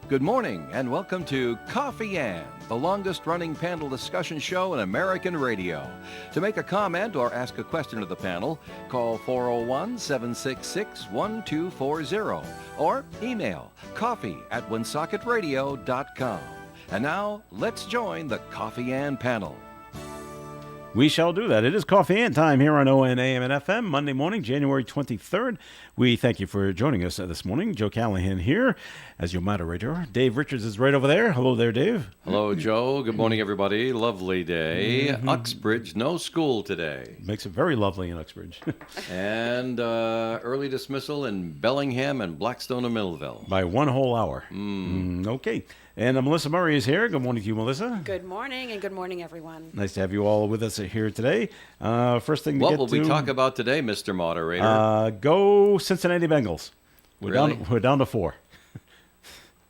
Good morning and welcome to Coffee Ann, the longest-running panel discussion show in American radio. To make a comment or ask a question of the panel, call 401-766-1240 or email coffee@woonsocket.radio.com. And now, let's join the Coffee Ann panel. We shall do that. It is Coffee Ann time here on ON AM and FM, Monday morning, January 23rd. We thank you for joining us this morning. Joe Callahan here as your moderator. Dave Richards is right over there. Hello there, Dave. Hello, Joe. Good morning, everybody. Lovely day. Uxbridge, no school today. Makes it very lovely in Uxbridge. And early dismissal in Bellingham and Blackstone and Millville. By one whole hour. Okay. And Melissa Murray is here. Good morning to you, Melissa. Good morning, and good morning, everyone. Nice to have you all with us here today. First thing to What get will to, we talk about today, Mr. Moderator? Go Cincinnati Bengals. Really? We're down to 4.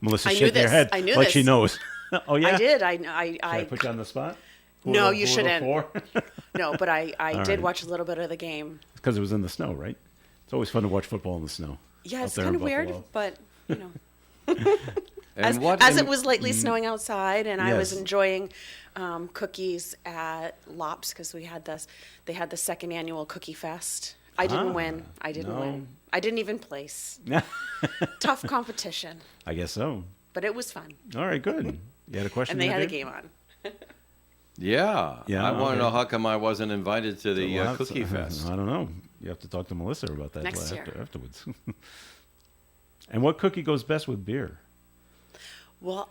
Melissa I knew shaking her this. head I knew like this. she knows. Oh, yeah? I did. Should I put you on the spot? No, you Who are the shouldn't. 4? No, but I did right. watch a little bit of the game. Because it was in the snow, right? It's always fun to watch football in the snow. Yeah, Up it's there in kind of weird, Buffalo. but you know, And as it was lately snowing outside, and I was Yes. enjoying cookies at Lops because they had the second annual Cookie Fest. I didn't win. I didn't no. win. I didn't even place. Tough competition, I guess so. but it was fun, All right, good. You had a question and they there, had a Dave? game on. Yeah. Yeah, I want okay. to know how come I wasn't invited to the Well, Cookie that's- Fest. I don't know. You have to talk to Melissa about that Next year. afterwards. And what cookie goes best with beer? Well,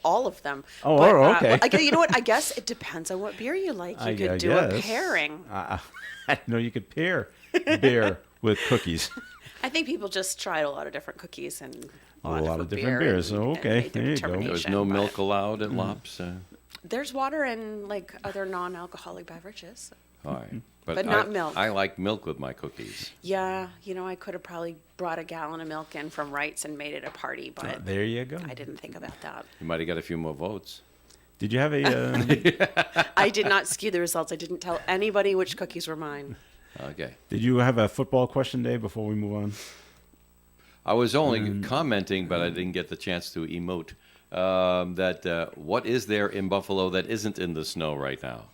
all of them. Oh, But, okay. You know what? I guess it depends on what beer you like. You I could do a guess. pairing. I didn't know you could pair beer with cookies. I think people just tried a lot of different cookies and A lot of different beers. and- Oh, and okay. made their There you go. There was determination, no but milk allowed at Lops. There's water and like other non-alcoholic beverages. All right. But not milk. I like milk with my cookies. Yeah, I could have probably brought a gallon of milk in from Wright's and made it a party, but There you go. I didn't think about that. You might have got a few more votes. Did you have a I did not skew the results. I didn't tell anybody which cookies were mine. Okay. Did you have a football question, Dave, before we move on? I was only commenting, but I didn't get the chance to emote. What is there in Buffalo that isn't in the snow right now?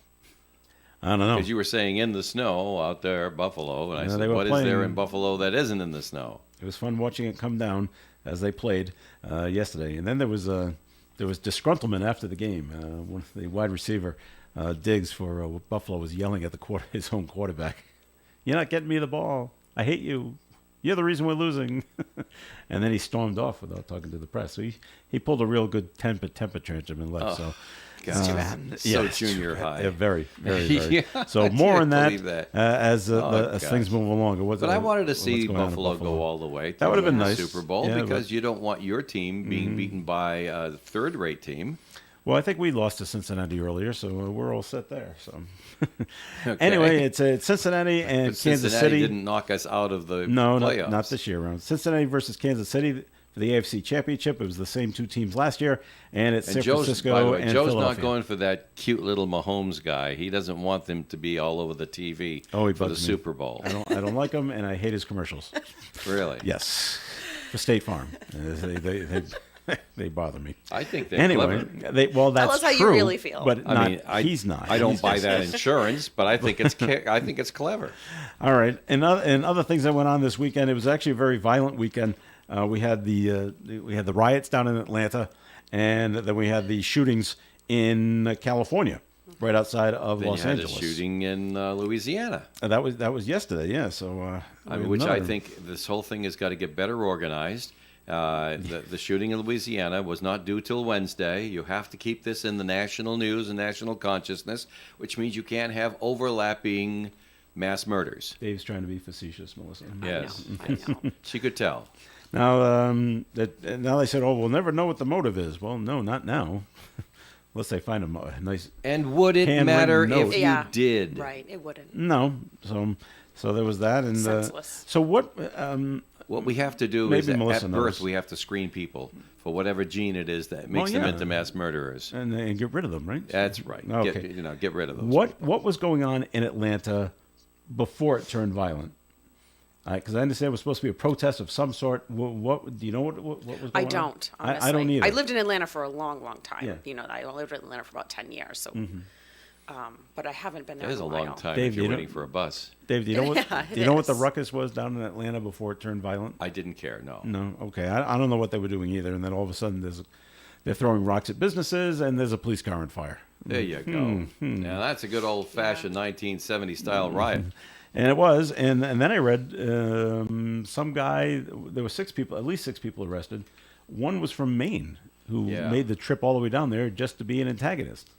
I don't know. Because you were saying in the snow out there, Buffalo, and I Yeah, said, they were what is there playing- in Buffalo that isn't in the snow? It was fun watching it come down as they played yesterday. And then there was disgruntlement after the game. One of the wide receiver, Diggs for Buffalo, was yelling at his own quarterback. You're not getting me the ball. I hate you. You're the reason we're losing. And then he stormed off without talking to the press. So he pulled a real good temper tantrum and left. So God, too bad. So it's junior too bad. high. Yeah, very, very, very. Yeah, So I more on can't that, believe that. as gosh. things move along. But I wanted to what's see going on in Buffalo go all the way to That would have been the nice. Super Bowl Yeah, because you don't want your team being beaten by a third-rate team. Well, I think we lost to Cincinnati earlier, so we're all set there. So Okay. anyway, it's Cincinnati and But Kansas Cincinnati City. didn't knock us out of the No, playoffs. not this year round. Cincinnati versus Kansas City for the AFC Championship. It was the same two teams last year, and it's And San Joe's, Francisco by the way, and Joe's Philadelphia. not going for that cute little Mahomes guy. He doesn't want them to be all over the TV Oh, he for the bugs me. Super Bowl. I don't like him, and I hate his commercials. Really? Yes, for State Farm, they bother me. I think they're Anyway, clever. that's us how you true, really feel. But I mean, he's not. I don't He's buy just- that insurance, but I think it's clever. All right, and other things that went on this weekend. It was actually a very violent weekend. We had the riots down in Atlanta, and then we had the shootings in California, right outside of Then Los you had Angeles. a shooting in Louisiana, That was yesterday. Yeah. So which I think this whole thing has got to get better organized. The shooting in Louisiana was not due till Wednesday. You have to keep this in the national news and national consciousness, which means you can't have overlapping mass murders. Dave's trying to be facetious, Melissa. Yes. I know. She could tell. Now now they said, "Oh, we'll never know what the motive is." Well, no, not now. Unless they find a nice And would it Handwritten matter note. if you Yeah. did? Right, it wouldn't. no. So there was that, and Senseless. so what? What we have to do Maybe is at Melissa birth knows. we have to screen people for whatever gene it is that makes them yeah. into mass murderers. and get rid of them, right? That's right. Okay. Get rid of those. What was going on in Atlanta before it turned violent? Because I understand it was supposed to be a protest of some sort. What do you know? What was going on? I don't, honestly. I don't either. I lived in Atlanta for a long, long time. Yeah. You know, I lived in Atlanta for about 10 years. So, but I haven't been there That is in a a while. long time Dave, if you're you know- waiting for a bus. Dave, do you know what? Yeah, do you know what the is. ruckus was down in Atlanta before it turned violent? I didn't care, no. No. Okay. I don't know what they were doing either. And then all of a sudden, they're throwing rocks at businesses, and there's a police car on fire. There you go. Now, that's a good old-fashioned 1970 style riot. And it was, and then I read some guy. There were at least six people arrested. One was from Maine who Yeah. made the trip all the way down there just to be an antagonist.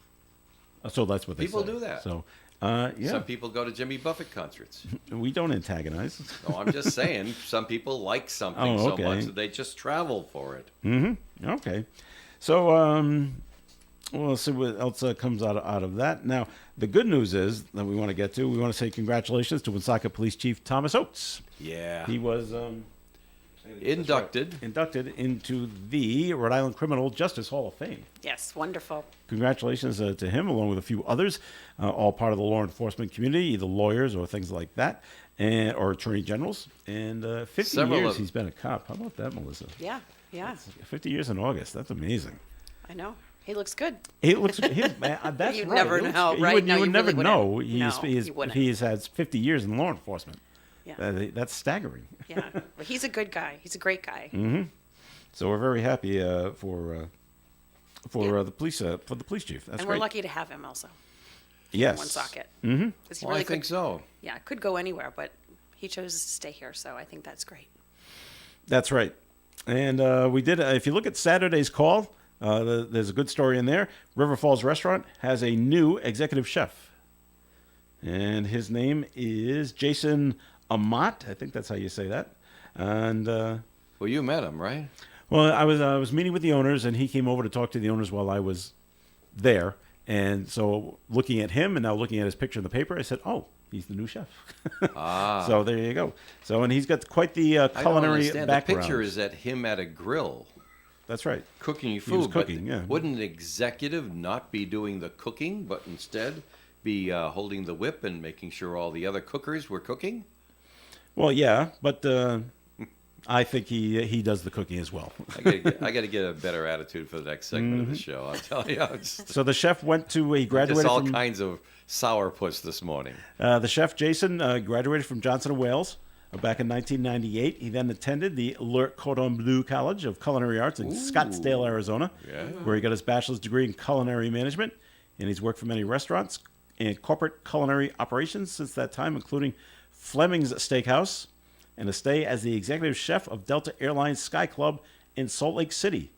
So that's what they People say. do that. So, yeah, Some people go to Jimmy Buffett concerts. we don't antagonize. No, I'm just saying, some people like something Oh, okay. so much that they just travel for it. Okay, so we'll see what else comes out of that. Now, the good news is that we want to get to. We want to say congratulations to Woonsocket Police Chief Thomas Oates. Yeah. He was Inducted. inducted into the Rhode Island Criminal Justice Hall of Fame. Yes, wonderful. Congratulations to him, along with a few others, all part of the law enforcement community, either lawyers or things like that, or attorney generals. And 50 Several years of- he's been a cop. How about that, Melissa? Yeah, yeah, 50 years in August. That's amazing. I know. He looks good. He looks. That's You'd right. never He looks- know, you right? would- No, you would you never really know. wouldn't. No, you wouldn't. He has 50 years in law enforcement. Yeah. That's staggering. Yeah, but he's a good guy. He's a great guy. So we're very happy for the police chief. That's And great. we're lucky to have him also. Yes. Woonsocket. Mm-hmm. Well, I think so. Yeah, could go anywhere, but he chose to stay here, so I think that's great. That's right. And we did. If you look at Saturday's call, there's a good story in there. River Falls Restaurant has a new executive chef, and his name is Jason Amat. I think that's how you say that. And Well, you met him, right? well, I was meeting with the owners, and he came over to talk to the owners while I was there. And so, looking at him, and now looking at his picture in the paper, I said, "Oh, he's the new chef." So there you go. So, and he's got quite the I don't culinary understand. background. The picture is at him at a grill That's right. cooking food. was but cooking, yeah. Wouldn't an executive not be doing the cooking, but instead be holding the whip and making sure all the other cookers were cooking? Well, yeah, but I think he does the cooking as well. I got to get a better attitude for the next segment of the show. I'll tell you. I'm just, So the chef went to he graduated just all from kinds of sourpuss this morning. the chef Jason graduated from Johnson and Wales back in 1998. He then attended the Le Cordon Bleu College of Culinary Arts in Scottsdale, Arizona, Yeah. where he got his bachelor's degree in culinary management. And he's worked for many restaurants and corporate culinary operations since that time, including Fleming's Steakhouse and a stay as the executive chef of Delta Airlines Sky Club in Salt Lake City.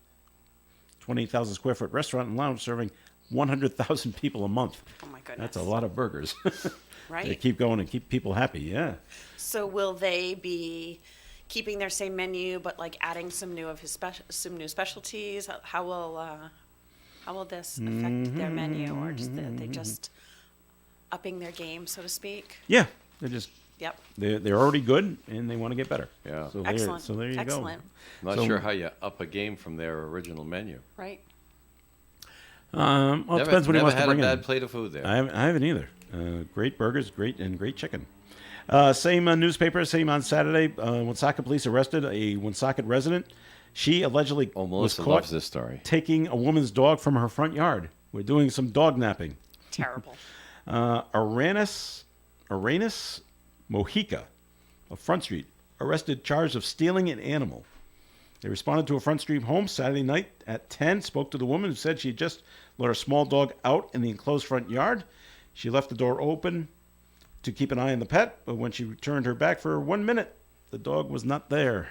28,000 square foot restaurant and lounge serving 100,000 people a month. Oh my goodness. That's a lot of burgers. Right? They keep going and keep people happy, yeah. So will they be keeping their same menu, but like adding some new of his some new specialties? How will this affect their menu, or just they just upping their game, so to speak? Yeah, they're just Yep. they're already good and they want to get better. Yeah. So Excellent. So there you Excellent. Not So- sure how you up a game from their original menu. Right. go. Well, it Never, depends what he never wants to had bring a bad in. plate of food there. I haven't either. Great burgers, great chicken. Same newspaper, same on Saturday. Woonsocket police arrested a Woonsocket resident. She allegedly Oh, was Melissa caught loves this story. taking a woman's dog from her front yard. We're doing some dog napping. Terrible. Aranus Mojica of Front Street arrested charged of stealing an animal. They responded to a Front Street home Saturday night at 10, spoke to the woman who said she had just let her small dog out in the enclosed front yard. She left the door open to keep an eye on the pet, but when she returned her back for 1 minute, the dog was not there.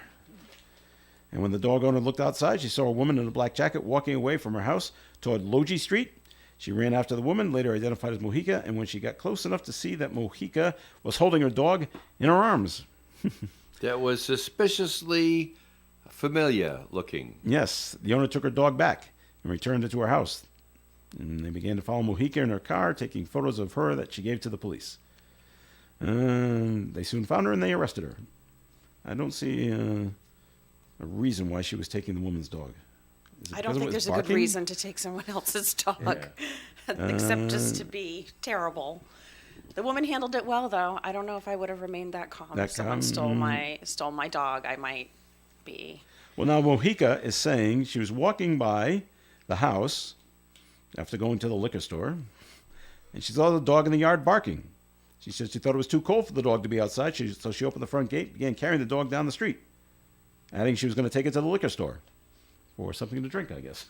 And when the dog owner looked outside, she saw a woman in a black jacket walking away from her house toward Logie Street. She ran after the woman, later identified as Mojica, and when she got close enough to see that Mojica was holding her dog in her arms. That was suspiciously familiar looking. Yes, the owner took her dog back and returned it to her house. And they began to follow Mojica in her car, taking photos of her that she gave to the police. They soon found her and they arrested her. I don't see a reason why she was taking the woman's dog. Is it I don't because it think was there's a good barking? reason to take someone else's dog, except just to be terrible. The woman handled it well, though. I don't know if I would have remained that calm That if someone calm? stole my dog. I might be. Well, now Mojica is saying she was walking by the house after going to the liquor store, and she saw the dog in the yard barking. She said she thought it was too cold for the dog to be outside, so she opened the front gate and began carrying the dog down the street, adding she was going to take it to the liquor store for something to drink, I guess.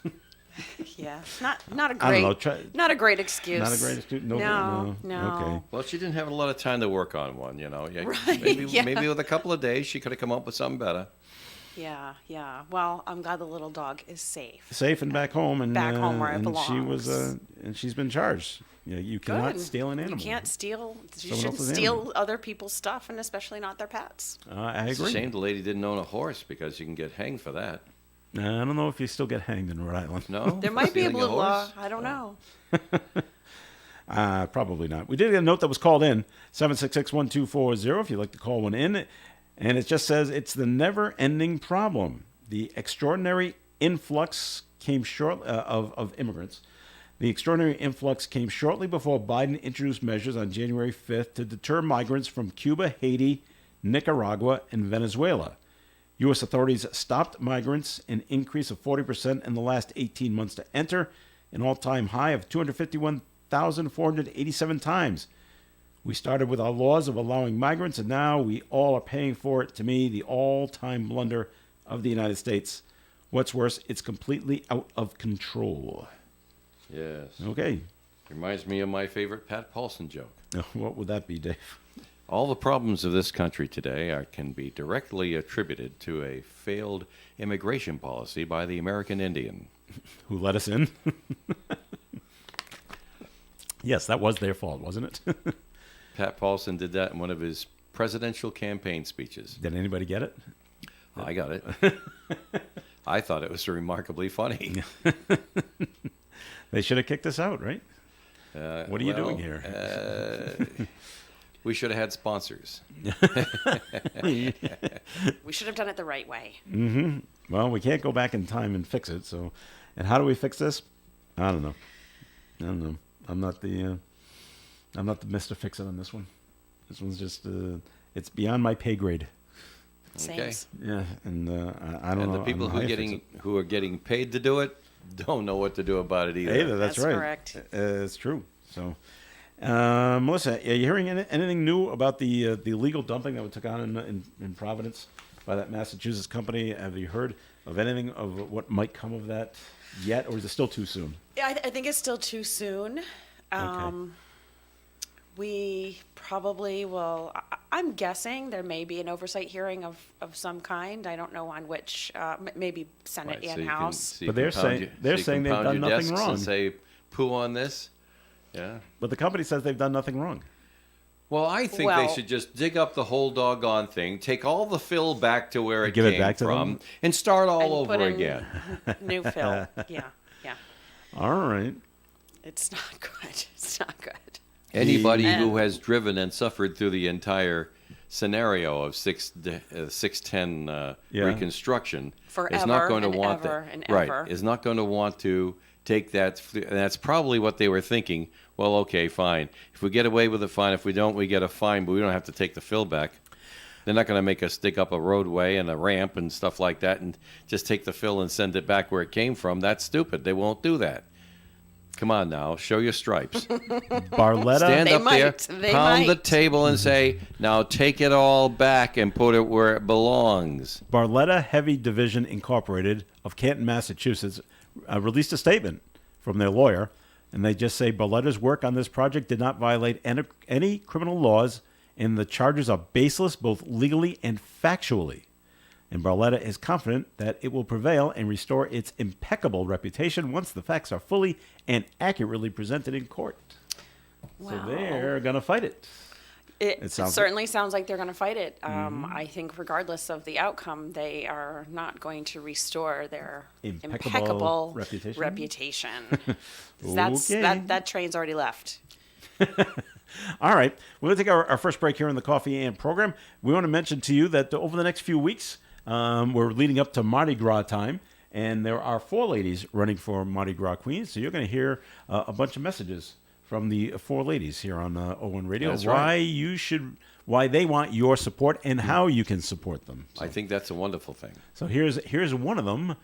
Yeah, not a I don't great, know. not a great excuse. Not a great excuse? No, No, no. no. Okay. Well, she didn't have a lot of time to work on one, Yeah, Right, maybe, yeah. maybe with a couple of days, she could have come up with something better. Yeah, yeah. Well, I'm glad the little dog is safe. Safe and back home, and Back home where it and she was, belongs. and she's been charged. You cannot Good. steal an animal. You can't steal. You Someone shouldn't else's steal animal. other people's stuff, and especially not their pets. I It's a agree. shame the lady didn't own a horse because you can get hanged for that. I don't know if you still get hanged in Rhode Island. No? There might be a Stealing blue law. horse? I don't know. Probably not. We did get a note that was called in, 766-1240, if you'd like to call one in. And it just says, it's the never-ending problem. The extraordinary influx came of immigrants. The extraordinary influx came shortly before Biden introduced measures on January 5th to deter migrants from Cuba, Haiti, Nicaragua, and Venezuela. U.S. authorities stopped migrants, an increase of 40% in the last 18 months to enter an all-time high of 251,487 times. We started with our laws of allowing migrants, and now we all are paying for it. To me, the all-time blunder of the United States. What's worse, it's completely out of control. Yes. Okay. Reminds me of my favorite Pat Paulson joke. What would that be, Dave? All the problems of this country today can be directly attributed to a failed immigration policy by the American Indian. Who let us in? Yes, that was their fault, wasn't it? Pat Paulson did that in one of his presidential campaign speeches. Did anybody get it? I got it. I thought it was remarkably funny. They should have kicked us out, right? What are you doing here? We should have had sponsors. We should have done it the right way. Well, we can't go back in time and fix it. So, and how do we fix this? I don't know. I'm not the Mr. Fix It on this one. This one's just it's beyond my pay grade. Okay. Sames. Yeah, and I don't And know. the people I don't know how you fix who are getting paid to do it don't know what to do about it either. it. Either, that's That's right. correct. It's true. So, Melissa, are you hearing anything new about the illegal dumping that we took on in Providence by that Massachusetts company? Have you heard of anything of what might come of that yet, or is it still too soon? Yeah, I think it's still too soon. We probably will. I'm guessing there may be an oversight hearing of some kind. I don't know on which, maybe Senate Right, so and you can- House. so you But they're can pound saying- your- they're so you saying can they've pound done your nothing desks wrong. And say poo on this. Yeah. But the company says they've done nothing wrong. Well, I think Well- they should just dig up the whole doggone thing, take all the fill back to where it Give it came back to from, them? and start all And over put in again. New fill. Yeah, yeah. All right. It's not good. It's not good. Anybody And- who has driven and suffered through the entire scenario of 610 Yeah. reconstruction is Forever not going to and want ever that. and Right, ever. is not going to want to take that. And that's probably what they were thinking. Well, okay, fine. If we get away with it, fine. If we don't, we get a fine, but we don't have to take the fill back. They're not going to make us dig up a roadway and a ramp and stuff like that and just take the fill and send it back where it came from. That's stupid. They won't do that. Come on now, show your stripes. Barletta. Stand They up might. there, They pound the might. table and say, now take it all back and put it where it belongs. Barletta Heavy Division Incorporated of Canton, Massachusetts, released a statement from their lawyer, and they just say Barletta's work on this project did not violate any criminal laws, and the charges are baseless both legally and factually. And Barletta is confident that it will prevail and restore its impeccable reputation once the facts are fully and accurately presented in court. Wow. So they're going to fight it. It sounds certainly sounds like they're going to fight it. I think regardless of the outcome, they are not going to restore their Impeccable impeccable reputation? reputation. Okay. That train's already left. All right. We're going to take our first break here in the Coffee and program. We want to mention to you that over the next few weeks, we're leading up to Mardi Gras time, and there are 4 ladies running for Mardi Gras Queen. So you're going to hear a bunch of messages from the four ladies here on Owen Radio. That's Why they want your support and how you can support them. I think that's a wonderful thing. So here's one of them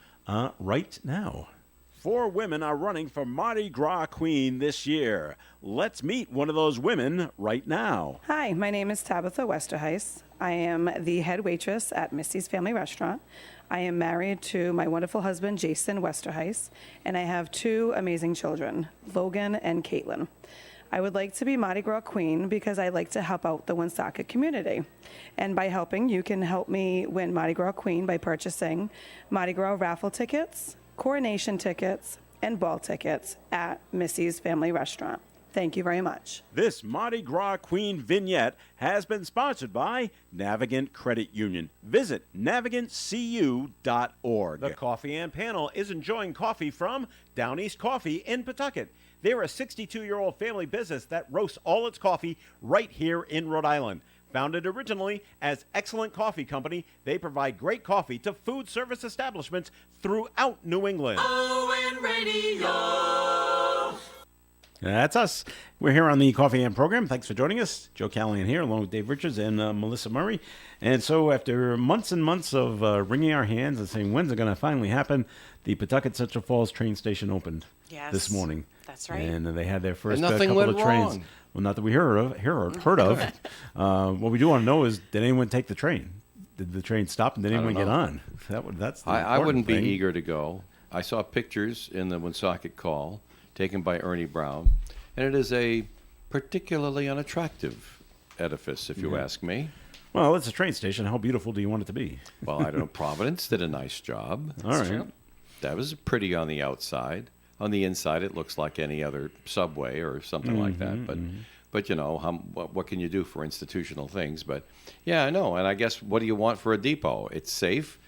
right now. 4 women are running for Mardi Gras Queen this year. Let's meet one of those women right now. Hi, my name is Tabitha Westerhuis. I am the head waitress at Missy's Family Restaurant. I am married to my wonderful husband, Jason Westerhuis, and I have 2 amazing children, Logan and Caitlin. I would like to be Mardi Gras Queen because I like to help out the Woonsocket community. And by helping, you can help me win Mardi Gras Queen by purchasing Mardi Gras raffle tickets, coronation tickets, and ball tickets at Missy's Family Restaurant. Thank you very much. This Mardi Gras Queen vignette has been sponsored by Navigant Credit Union. Visit navigantcu.org. The Coffee and Panel is enjoying coffee from Down East Coffee in Pawtucket. They're a 62-year-old family business that roasts all its coffee right here in Rhode Island. Founded originally as Excellent Coffee Company, they provide great coffee to food service establishments throughout New England. Owen Radio. That's us. We're here on the Coffee and program. Thanks for joining us. Joe Callahan here, along with Dave Richards and Melissa Murray. And so after months and months of wringing our hands and saying, when's it going to finally happen, the Pawtucket Central Falls train station opened this morning. That's right. And they had their first And nothing couple went of trains. wrong. Well, not that we heard of. What we do want to know is, did anyone take the train? Did the train stop and did anyone get on? That's the I important wouldn't thing. be eager to go. I saw pictures in the Woonsocket Call taken by Ernie Brown, and it is a particularly unattractive edifice, if you ask me. Well, it's a train station. How beautiful do you want it to be? Well, I don't know. Providence did a nice job. All right. true. That was pretty on the outside. On the inside, it looks like any other subway or something like that. But you know, what can you do for institutional things? But yeah, I know. And I guess, what do you want for a depot? It's safe.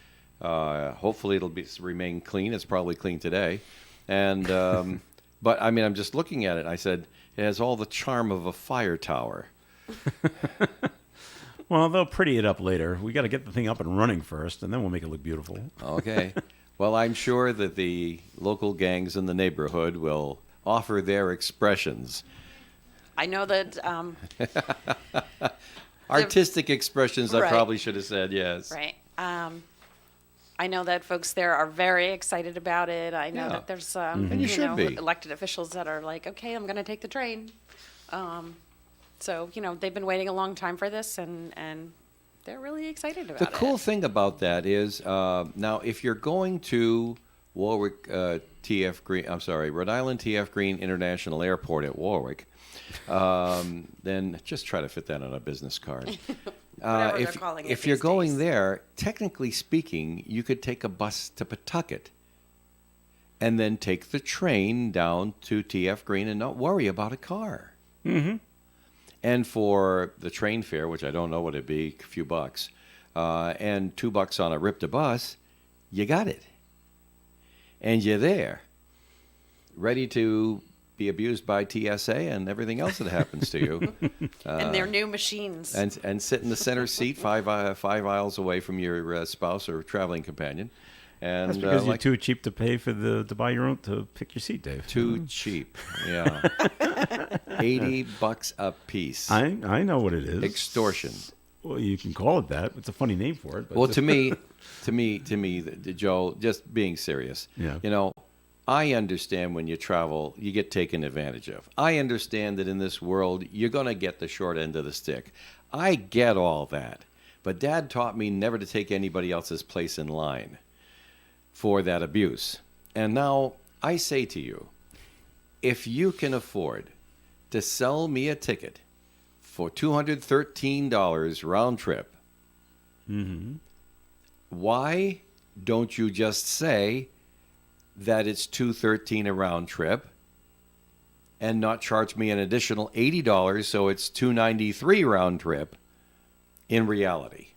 Hopefully, it'll remain clean. It's probably clean today. And but I mean, I'm just looking at it. I said it has all the charm of a fire tower. Well, they'll pretty it up later. We got to get the thing up and running first, and then we'll make it look beautiful. Okay. Well, I'm sure that the local gangs in the neighborhood will offer their expressions. I know that Artistic expressions, I Right. probably should have said, yes. right. I know that folks there are very excited about it. I know Yeah. that there's And you should be. elected officials that are like, okay, I'm going to take the train. So they've been waiting a long time for this, and they're really excited about The it. cool thing about that is, now if you're going to Warwick Rhode Island TF Green International Airport at Warwick, then just try to fit that on a business card. Whatever they're calling it if you're these going days. there, technically speaking, you could take a bus to Pawtucket and then take the train down to TF Green and not worry about a car. Mm-hmm. And for the train fare, which I don't know what it'd be, a few bucks, and $2 on a RIPTA bus, you got it. And you're there, ready to be abused by TSA and everything else that happens to you. And their new machines. And sit in the center seat 5 aisles away from your spouse or traveling companion. And That's because you're too cheap to pay to buy your own, to pick your seat, Dave. too cheap. Yeah. $80 a piece. I know what it is. Extortion. Well, you can call it that. It's a funny name for it. But Well, to me, Joe, just being serious. Yeah. I understand when you travel, you get taken advantage of. I understand that in this world, you're going to get the short end of the stick. I get all that. But Dad taught me never to take anybody else's place in line for that abuse. And now I say to you, if you can afford to sell me a ticket for $213 round trip, why don't you just say that it's $213 a round trip and not charge me an additional $80 so it's $293 round trip in reality?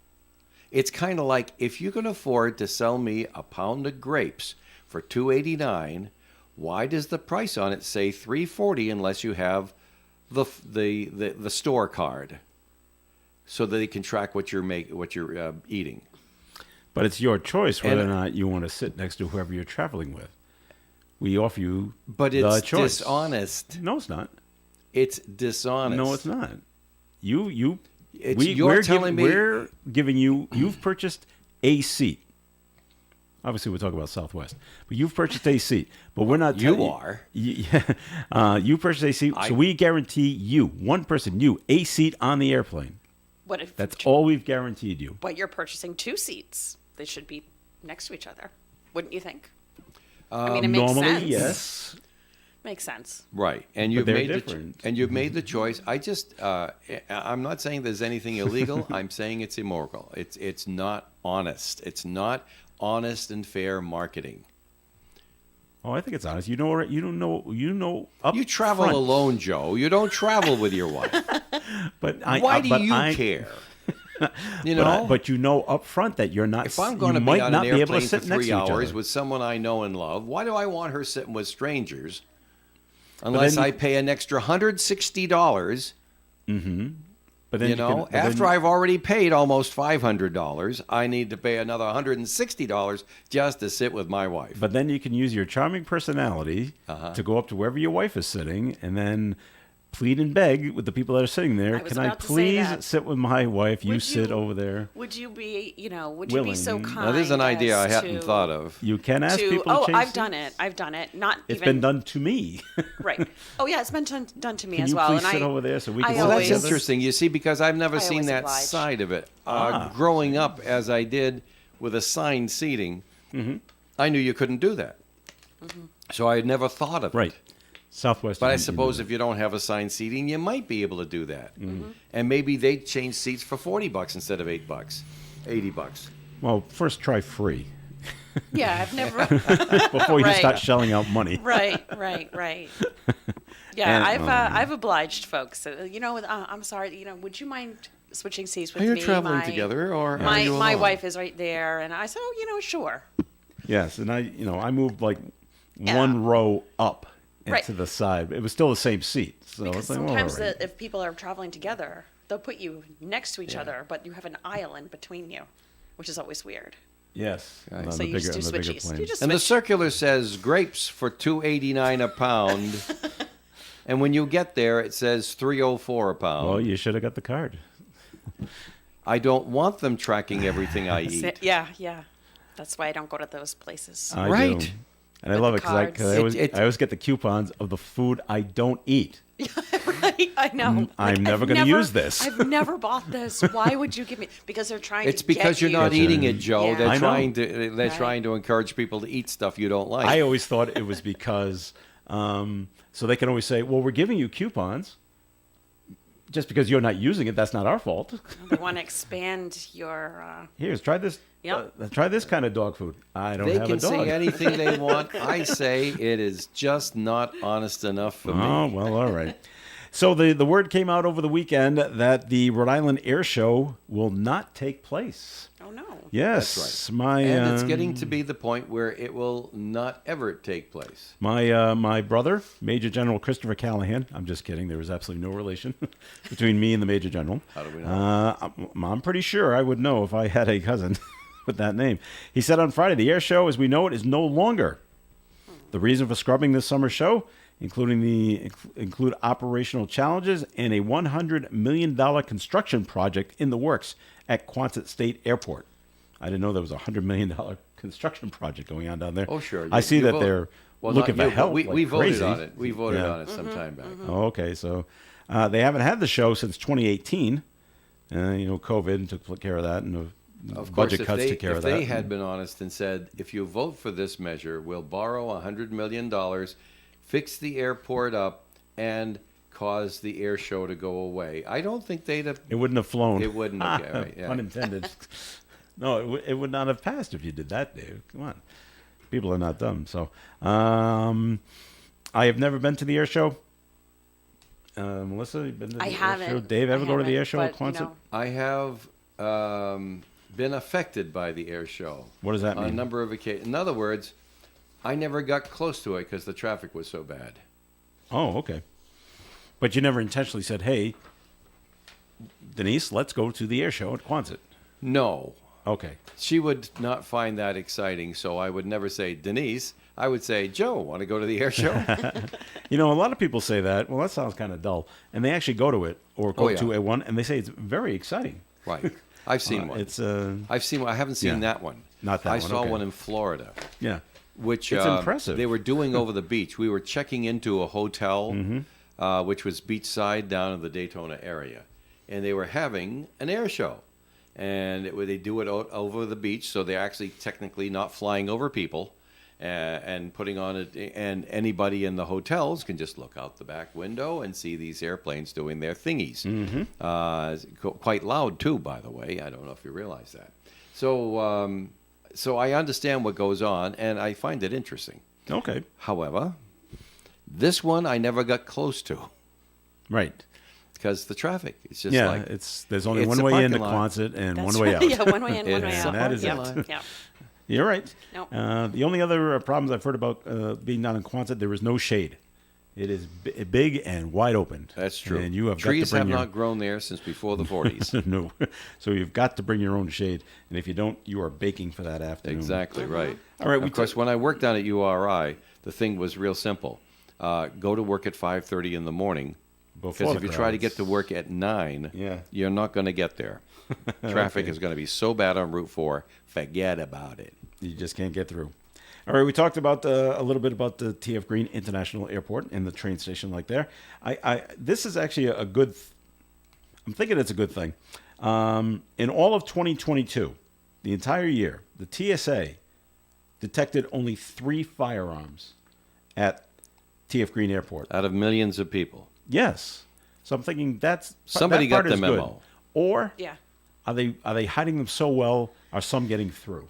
It's kind of like, if you can afford to sell me a pound of grapes for $2.89, why does the price on it say $3.40 unless you have the store card so that they can track what you're eating? But it's your choice whether or And- not you want to sit next to whoever you're traveling with. We offer you But the it's choice. dishonest. No, it's not. It's dishonest. No, it's not. You're telling me- we're giving you. You've purchased a seat. Obviously, we're talking about Southwest, but you've purchased a seat. But we're not. You telling are. You purchased a seat, so we guarantee you, one person, you, a seat on the airplane. What if? That's all we've guaranteed you. But you're purchasing 2 seats. They should be next to each other, wouldn't you think? I mean, it makes Normally, sense. yes. Makes sense. Right, and you've they're made different. you've made the choice. I'm not saying there's anything illegal. I'm saying it's immoral. It's not honest. It's not honest and fair marketing. Oh, I think it's honest. You know. Up You travel front. alone, Joe. You don't travel with your wife. But Why do you care? You know, But you know up front that you're not. if I'm going to you be might on not an be able airplane to for sit next 3 to each hours other. with someone I know and love, why do I want her sitting with strangers? Unless then- I pay an extra $160. But then You know, but then- after I've already paid almost $500, I need to pay another $160 just to sit with my wife. But then you can use your charming personality Uh-huh. to go up to wherever your wife is sitting and then plead and beg with the people that are sitting there. I was Can I about to say please that. sit with my wife? You Would sit you- over there. Would you be, would you be so Willing. kind? Now, there's an idea I as hadn't to- thought of. You can ask to, people to oh, change I've done seats. it. I've done it. Not It's even been done to me. right. Oh yeah, it's been done to me Can as you well. please and sit I, over there so we I can Well, sit that's together? interesting. You see, because I've never I seen always that oblige. side of it. Growing up as I did with assigned seating, I knew you couldn't do that. So I had never thought of it. Right. Southwest. But I you know. suppose if you don't have assigned seating, you might be able to do that. And maybe they'd change seats for $40 instead of $8, $80. Well, first try free yeah, I've never. before you Right. start shelling out money. right. Yeah, And- I've obliged folks. I'm sorry. Would you mind switching seats with Are you me? traveling together, or are my you my alone? wife is right there, and I said, sure. Yes, and I moved like Yeah. one row up and Right. to the side. It was still the same seat. So Because it's like, well, sometimes all right. if people are traveling together, they'll put you next to each other, but you have an aisle in between you, which is always weird. Yes. Right. On So the you bigger, just do on the bigger switchies. plane. You just And the switch. circular says grapes for $2.89 a pound. And when you get there, it says $3.04 a pound. Well, you should have got the card. I don't want them tracking everything I eat. Yeah. That's why I don't go to those places. I Right. do. And I With love the it because cards. I always get the coupons of the food I don't eat. Right, I know. I'm Like, never I've gonna use this. I've never bought this. Why would you give me? Because they're trying It's to because get you're not you. eating it, Joe. Yeah. They're I know. they're Right. trying to encourage people to eat stuff you don't like. I always thought it was because, so they can always say, well, we're giving you coupons. Just because you're not using it, that's not our fault. They want to expand your. Here's, try this. Yep. Try this kind of dog food. I don't They have can a dog. say anything they want. I say it is just not honest enough for Oh, me. well, all right. So the word came out over the weekend that the Rhode Island Air Show will not take place. Oh no. Yes, That's my And it's getting to be the point where it will not ever take place. my brother, Major General Christopher Callahan. I'm just kidding. There was absolutely no relation between me and the Major General. How do we know? I'm pretty sure I would know if I had a cousin with that name. He said on Friday, the air show as we know it is no longer. The reason for scrubbing this summer show, include operational challenges and a $100 million construction project in the works at Quonset State Airport. I didn't know there was a $100 million construction project going on down there. Oh, sure. I see that vote- they're well, looking not for you, help. but we like voted crazy. on it. We voted Yeah. on it some time back. Oh, okay. So they haven't had the show since 2018. COVID took care of that, and the Of course, budget cuts took care of that. If they had been honest and said, if you vote for this measure, we'll borrow $100 million, fix the airport up, and cause the air show to go away, I don't think they'd have. It wouldn't have flown. It wouldn't have, yeah, right, yeah. Pun intended. No, it would not have passed if you did that, Dave. Come on. People are not dumb. So, I have never been to the air show. Melissa, you been to the I air haven't. show? Dave, ever I go to the haven't, air show at but, you Quonset? know, I have been affected by the air show. What does that On a mean? number of occasions. In other words, I never got close to it because the traffic was so bad. Oh, okay. But you never intentionally said, hey, Denise, let's go to the air show at Quonset. No, Okay. She would not find that exciting, so I would never say, Denise. I would say, Joe, want to go to the air show? You know, a lot of people say that. Well, that sounds kind of dull, and they actually go to it or go Oh, yeah. to a one, and they say it's very exciting. Right. I've seen one. It's I've seen one. I haven't seen Yeah. that one. Not that I one, saw okay. one in Florida, yeah. which It's impressive. They were doing over the beach. We were checking into a hotel, Mm-hmm. which was beachside down in the Daytona area, and they were having an air show, and they do it over the beach, so they're actually technically not flying over people. And putting on it, and anybody in the hotels can just look out the back window and see these airplanes doing their thingies. Quite loud too, by the way. I don't know if you realize that. So I understand what goes on, and I find it interesting. Okay. However, this one I never got close to Right. because the traffic. It's just Yeah. like there's only it's one a way parking into lot. Quonset and That's one way out. right. Yeah, one way in, one way It's out. a That is Yep. it. Yeah. You're right. Nope. The only other problems I've heard about being down in Quonset, there is no shade. It is big and wide open. That's true. And you have Trees got to bring have your not grown there since before the 40s. no. So you've got to bring your own shade, and if you don't, you are baking for that afternoon. Exactly right. All right, we Of course, when I worked down at URI, the thing was real simple. Go to work at 5:30 in the morning. Before Because if the you try to crowds. get to work at 9, Yeah. you're not going to get there. Traffic is going to be so bad on Route 4, forget about it. You just can't get through. All right, we talked about a little bit about the TF Green International Airport and the train station like there. This is actually a good. I'm thinking it's a good thing. In all of 2022, the entire year, the TSA detected only 3 firearms at TF Green Airport. Out of millions of people. Yes, so I'm thinking Somebody that part got the is good. memo. Or Yeah. are they hiding them so well? Are some getting through?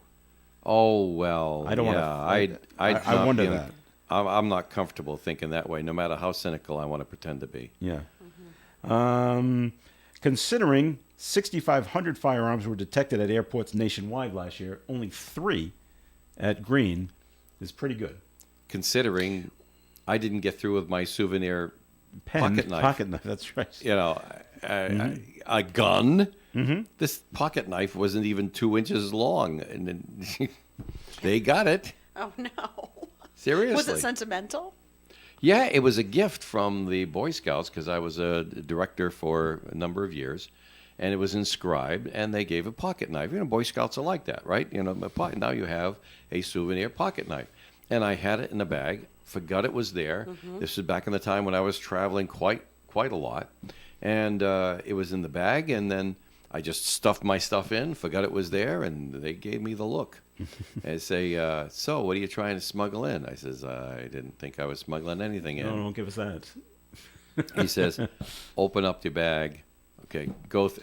Oh, well, I don't wanna- yeah, I not wonder be- that. I'm not comfortable thinking that way, no matter how cynical I want to pretend to be. Yeah. Considering 6,500 firearms were detected at airports nationwide last year, only 3 at Green is pretty good. Considering I didn't get through with my souvenir Pen, pocket knife. Pocket knife, that's right. You know, a gun. Mm-hmm. This pocket knife wasn't even 2 inches long, and then they got it. Oh no. Seriously. Was it sentimental? Yeah, it was a gift from the Boy Scouts because I was a director for a number of years, and it was inscribed, and they gave a pocket knife. You know, Boy Scouts are like that, right? You know, now you have a souvenir pocket knife, and I had it in a bag. Forgot it was there. This was back in the time when I was traveling quite a lot, and it was in the bag, and then I just stuffed my stuff in, forgot it was there, and they gave me the look. They say, so what are you trying to smuggle in? I says, I didn't think I was smuggling anything in. No, don't give us that. He says, open up your bag. Okay,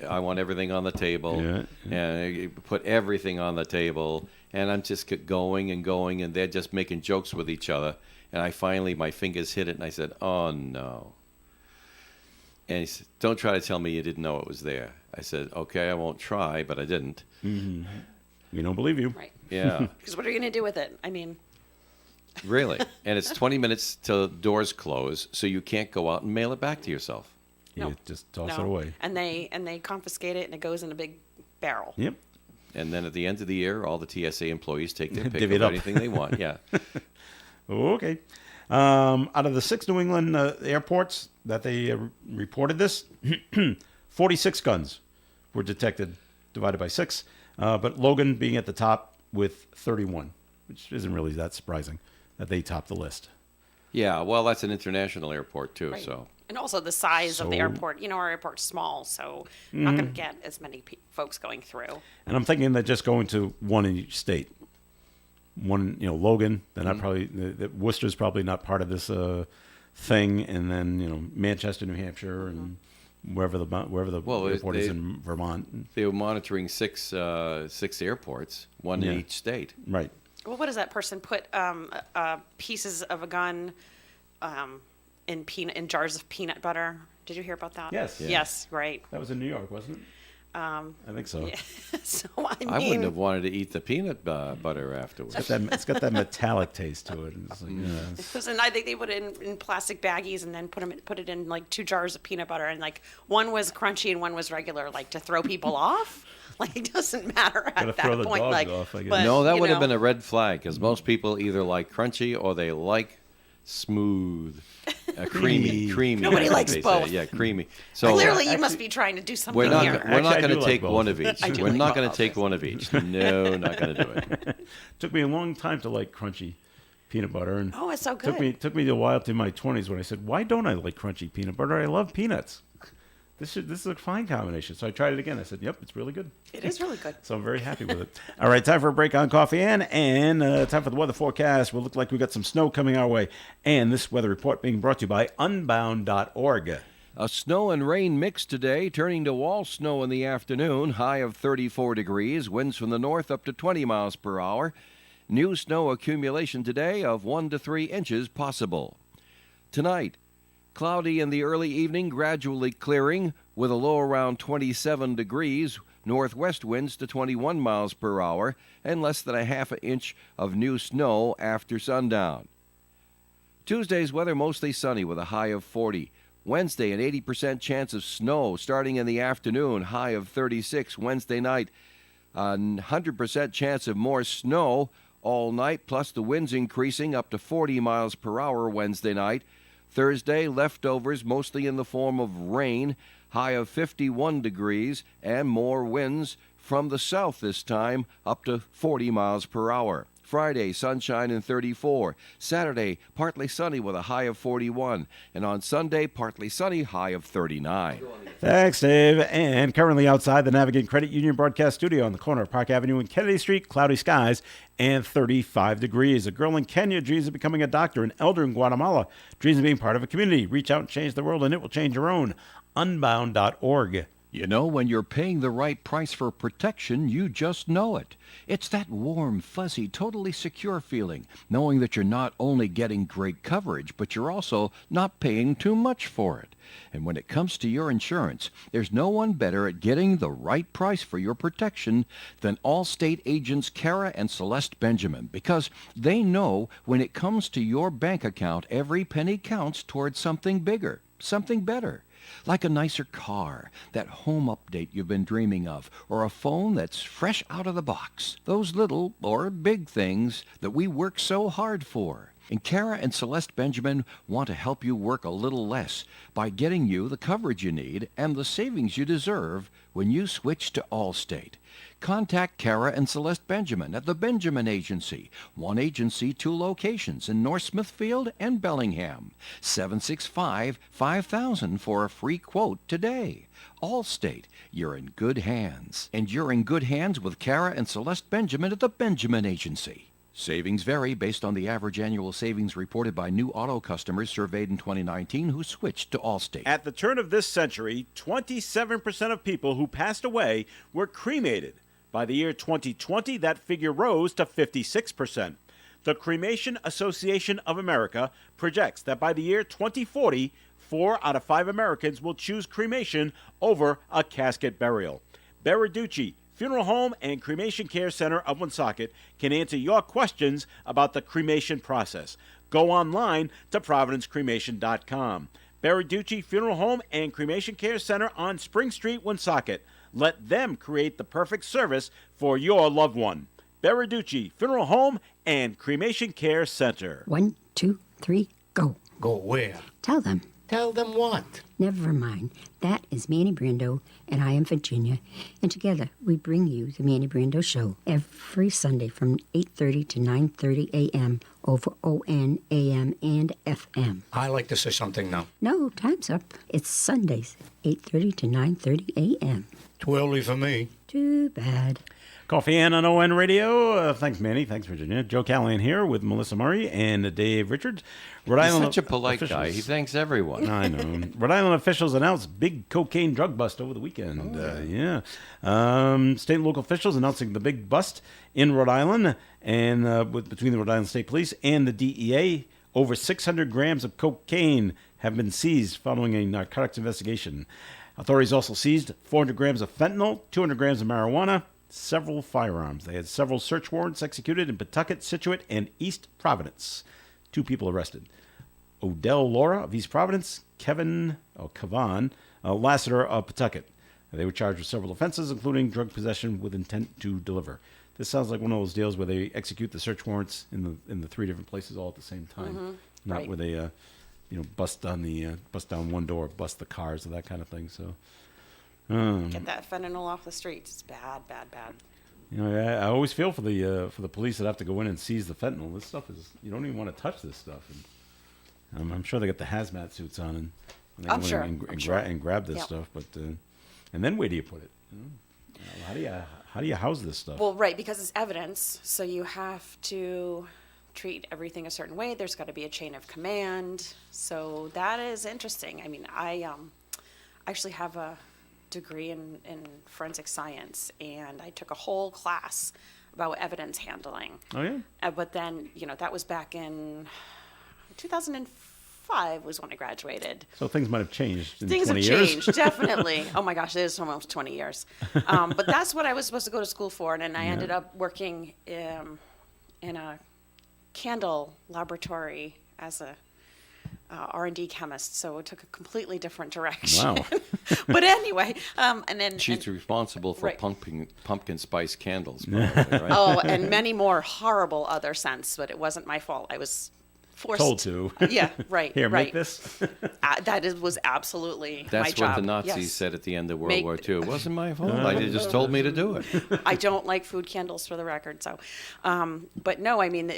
I want everything on the table. Yeah, And you put everything on the table. And I'm just going and going, and they're just making jokes with each other. And my fingers hit it, and I said, oh, no. And he said, don't try to tell me you didn't know it was there. I said, okay, I won't try, but I didn't. We don't believe you. Right. Yeah, Because what are you going to do with it? I mean, really. And it's 20 minutes till doors close, so you can't go out and mail it back to yourself. You No. just toss no. it away. And they confiscate it, and it goes in a big barrel. Yep. And then at the end of the year, all the TSA employees take their pick Divvy it of up. anything they want. Yeah. Okay. Out of the 6 New England airports that they reported this, 46 guns were detected, divided by 6. But Logan being at the top with 31, which isn't really that surprising that they top the list. Yeah, well, that's an international airport, too, Right. so. And also the size of the So- airport. You know, our airport's small, so not going to get as many folks going through. And I'm thinking that just going to one in each state. One, Logan, they're not probably, Worcester's probably not part of this thing. And then, Manchester, New Hampshire, and wherever the Well, airport is in Vermont. They were monitoring six airports, one Yeah. in each state. Right. Well, what does that person put pieces of a gun in jars of peanut butter? Did you hear about that? Yes. Yeah. Yes, right. That was in New York, wasn't it? I think so. So I mean, I wouldn't have wanted to eat the peanut butter afterwards. It's got that metallic taste to it. It's like, and I think they put it in plastic baggies and then put it in like 2 jars of peanut butter, and like one was crunchy and one was regular, like to throw people off. Like, it doesn't matter at Gotta that throw the point. dogs Like, off, I guess. but, No, that you would have know, been a red flag because most people either like crunchy or they like smooth, creamy. Nobody I think likes they say. both. Yeah, creamy. So Clearly, you must be trying to do something we're not here. we're not Actually, I going do to like take both. one of each. I do We're like not going both, to take one of each. No, not going to do it. Took me a long time to like crunchy peanut butter, and Oh, it's so took good. me a while to my 20s when I said, "Why don't I like crunchy peanut butter? I love peanuts. This is a fine combination." So I tried it again. I said, "Yep, it's really good." It is really good. So I'm very happy with it. All right, time for a break on Coffee and time for the weather forecast. Will look like we got some snow coming our way, and this weather report being brought to you by Unbound.org. A snow and rain mix today, turning to all snow in the afternoon, high of 34 degrees, winds from the north up to 20 miles per hour. New snow accumulation today of 1 to 3 inches possible. Tonight, cloudy in the early evening, gradually clearing with a low around 27 degrees, northwest winds to 21 miles per hour, and less than a half an inch of new snow after sundown. Tuesday's weather mostly sunny with a high of 40. Wednesday, an 80% chance of snow starting in the afternoon, high of 36. Wednesday night, a 100% chance of more snow all night, plus the winds increasing up to 40 miles per hour Wednesday night. Thursday, leftovers mostly in the form of rain, high of 51 degrees, and more winds from the south this time, up to 40 miles per hour. Friday, sunshine and 34. Saturday, partly sunny with a high of 41. And on Sunday, partly sunny, high of 39. Thanks, Dave. And currently outside the Navigant Credit Union broadcast studio on the corner of Park Avenue and Kennedy Street, cloudy skies and 35 degrees. A girl in Kenya dreams of becoming a doctor. An elder in Guatemala dreams of being part of a community. Reach out and change the world, and it will change your own. Unbound.org. You know, when you're paying the right price for protection, you just know it. It's that warm, fuzzy, totally secure feeling, knowing that you're not only getting great coverage, but you're also not paying too much for it. And when it comes to your insurance, there's no one better at getting the right price for your protection than Allstate agents Kara and Celeste Benjamin, because they know when it comes to your bank account, every penny counts towards something bigger, something better. Like a nicer car, that home update you've been dreaming of, or a phone that's fresh out of the box. Those little or big things that we work so hard for. And Kara and Celeste Benjamin want to help you work a little less by getting you the coverage you need and the savings you deserve when you switch to Allstate. Contact Kara and Celeste Benjamin at the Benjamin Agency. One agency, 2 locations in North Smithfield and Bellingham. 765-5000 for a free quote today. Allstate, you're in good hands. And you're in good hands with Kara and Celeste Benjamin at the Benjamin Agency. Savings vary based on the average annual savings reported by new auto customers surveyed in 2019 who switched to Allstate. At the turn of this century, 27% of people who passed away were cremated. By the year 2020, that figure rose to 56%. The Cremation Association of America projects that by the year 2040, 4 out of 5 Americans will choose cremation over a casket burial. Berarducci Funeral Home and Cremation Care Center of Woonsocket can answer your questions about the cremation process. Go online to providencecremation.com. Berarducci Funeral Home and Cremation Care Center on Spring Street, Woonsocket. Let them create the perfect service for your loved one. Berarducci Funeral Home and Cremation Care Center. 1, 2, 3, go. Go where? Tell them. Tell them what? Never mind. That is Manny Brando, and I am Virginia. And together we bring you the Manny Brando Show every Sunday from 8:30 to 9:30 a.m. over ON, AM, and FM. I like to say something now. No, time's up. It's Sundays, 8:30 to 9:30 a.m. Too early for me. Too bad. Coffee and on ON Radio. Thanks, Manny. Thanks, Virginia. Joe Callahan here with Melissa Murray and Dave Richards. Rhode He's Island such a polite officials- guy. He thanks everyone. I know. Rhode Island officials announced big cocaine drug bust over the weekend. State and local officials announcing the big bust in Rhode Island and between the Rhode Island State Police and the DEA. Over 600 grams of cocaine have been seized following a narcotics investigation. Authorities also seized 400 grams of fentanyl, 200 grams of marijuana, several firearms. They had several search warrants executed in Pawtucket, Scituate, and East Providence. 2 people arrested. Odell Laura of East Providence, Kavan Lassiter of Pawtucket. They were charged with several offenses, including drug possession with intent to deliver. This sounds like one of those deals where they execute the search warrants in the 3 different places all at the same time, not Right. where they bust down one door, bust the cars, or that kind of thing. So, Get that fentanyl off the streets. It's bad, bad, bad. I always feel for the police that have to go in and seize the fentanyl. This stuff is, you don't even want to touch this stuff. And I'm sure they got the hazmat suits on and they I'm go in sure, and, I'm sure. and grab this Yep. stuff. But and then where do you put it? How do you house this stuff? Well, right, because it's evidence, so you have to treat everything a certain way. There's got to be a chain of command. So that is interesting. I mean, I actually have a degree in forensic science, and I took a whole class about evidence handling. Oh yeah. But then, that was back in 2005 was when I graduated. So things might have changed in Things 20 have years. changed, definitely. Oh my gosh, it is almost 20 years. But that's what I was supposed to go to school for, and then I ended up working in a candle laboratory as a R&D chemist, so it took a completely different direction. Wow. But anyway, and then She's responsible for Right. pumpkin spice candles, probably, right? oh, and many more horrible other scents, but it wasn't my fault. I was forced. Told to. Yeah, right. Here, right. make this. Was absolutely my That's job. what the Nazis yes. said at the end of World Make- War II. It wasn't my fault. They just told me to do it. I don't like food candles, for the record. So, but no, I mean,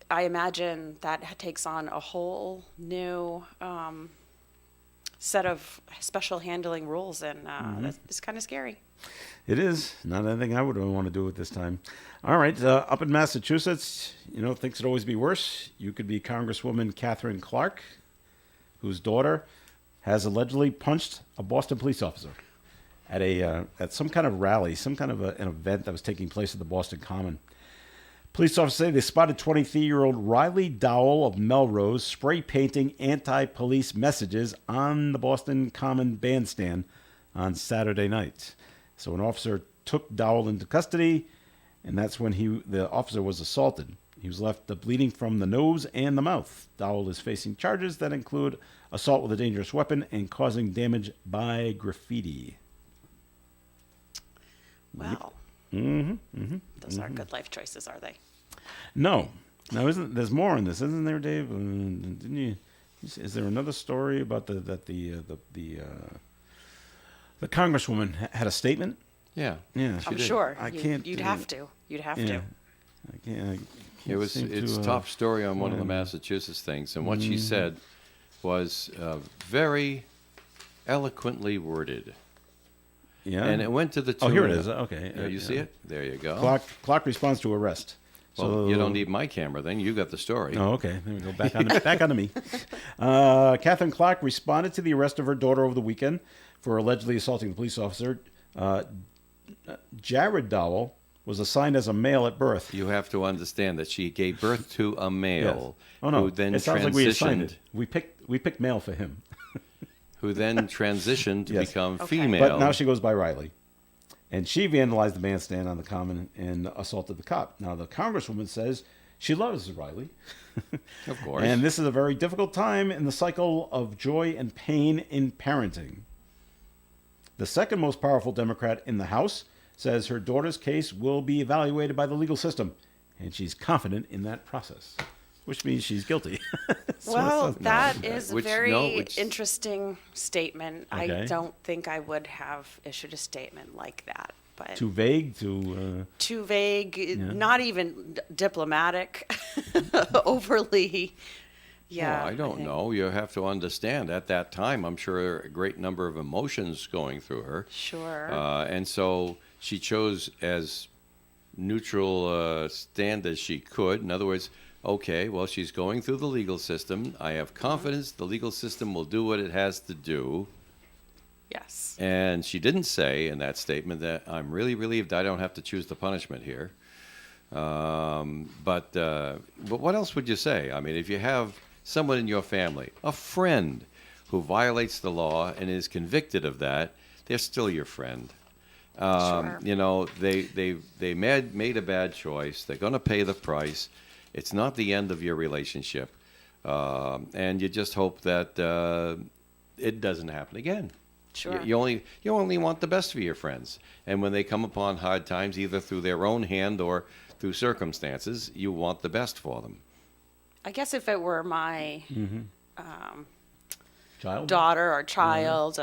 I imagine that takes on a whole new set of special handling rules, and it's kind of scary. It is not anything I would want to do at this time. All right, up in Massachusetts, things could always be worse. You could be Congresswoman Catherine Clark, whose daughter has allegedly punched a Boston police officer at some kind of rally, some kind of an event that was taking place at the Boston Common. Police officers say they spotted 23-year-old Riley Dowell of Melrose spray painting anti-police messages on the Boston Common bandstand on Saturday night. So an officer took Dowell into custody, and that's when the officer was assaulted. He was left bleeding from the nose and the mouth. Dowell is facing charges that include assault with a dangerous weapon and causing damage by graffiti. Wow. Those aren't good life choices, are they? No. Now, there's more on this, isn't there, Dave? Didn't you? Is there another story about the congresswoman had a statement? Yeah. Yeah, I'm did. sure. I can't. You'd have to. You'd have Yeah, to. I can't. It's top story on one of the Massachusetts things, and what she said was very eloquently worded. Yeah. And it went to the Oh, tune here it of- is. Okay. Yeah, you see it? There you go. Clark responds to arrest. Well, you don't need my camera then. You got the story. Oh, okay. There we go. Back onto me. Catherine Clark responded to the arrest of her daughter over the weekend for allegedly assaulting the police officer. Jared Dowell was assigned as a male at birth. You have to understand that she gave birth to a male Yes. Oh no! who then it sounds like we assigned transitioned, it. We picked male for him, who then transitioned to Yes. become Okay. female. but now she goes by Riley, and she vandalized the bandstand on the Common and assaulted the cop. Now the congresswoman says she loves Riley, Of course. and this is a very difficult time in the cycle of joy and pain in parenting. The second most powerful Democrat in the House says her daughter's case will be evaluated by the legal system, and she's confident in that process, which means she's guilty. That's what it Well, says. that is a Which- very no, which- interesting statement. I Okay. don't think I would have issued a statement like that. But Too vague, too... too vague, not even diplomatic, overly. Yeah, Well, I don't think- know. You have to understand, at that time, I'm sure a great number of emotions going through her. Sure. And so she chose as neutral stand as she could. In other words, okay, well, she's going through the legal system. I have confidence the legal system will do what it has to do. Yes. And she didn't say in that statement that I'm really relieved I don't have to choose the punishment here. But what else would you say? I mean, if you have someone in your family, a friend, who violates the law and is convicted of that, they're still your friend. Sure. You know, they made a bad choice. They're going to pay the price. It's not the end of your relationship, and you just hope that it doesn't happen again. Sure. You only want the best for your friends, and when they come upon hard times, either through their own hand or through circumstances, you want the best for them. I guess if it were my Child? daughter or child,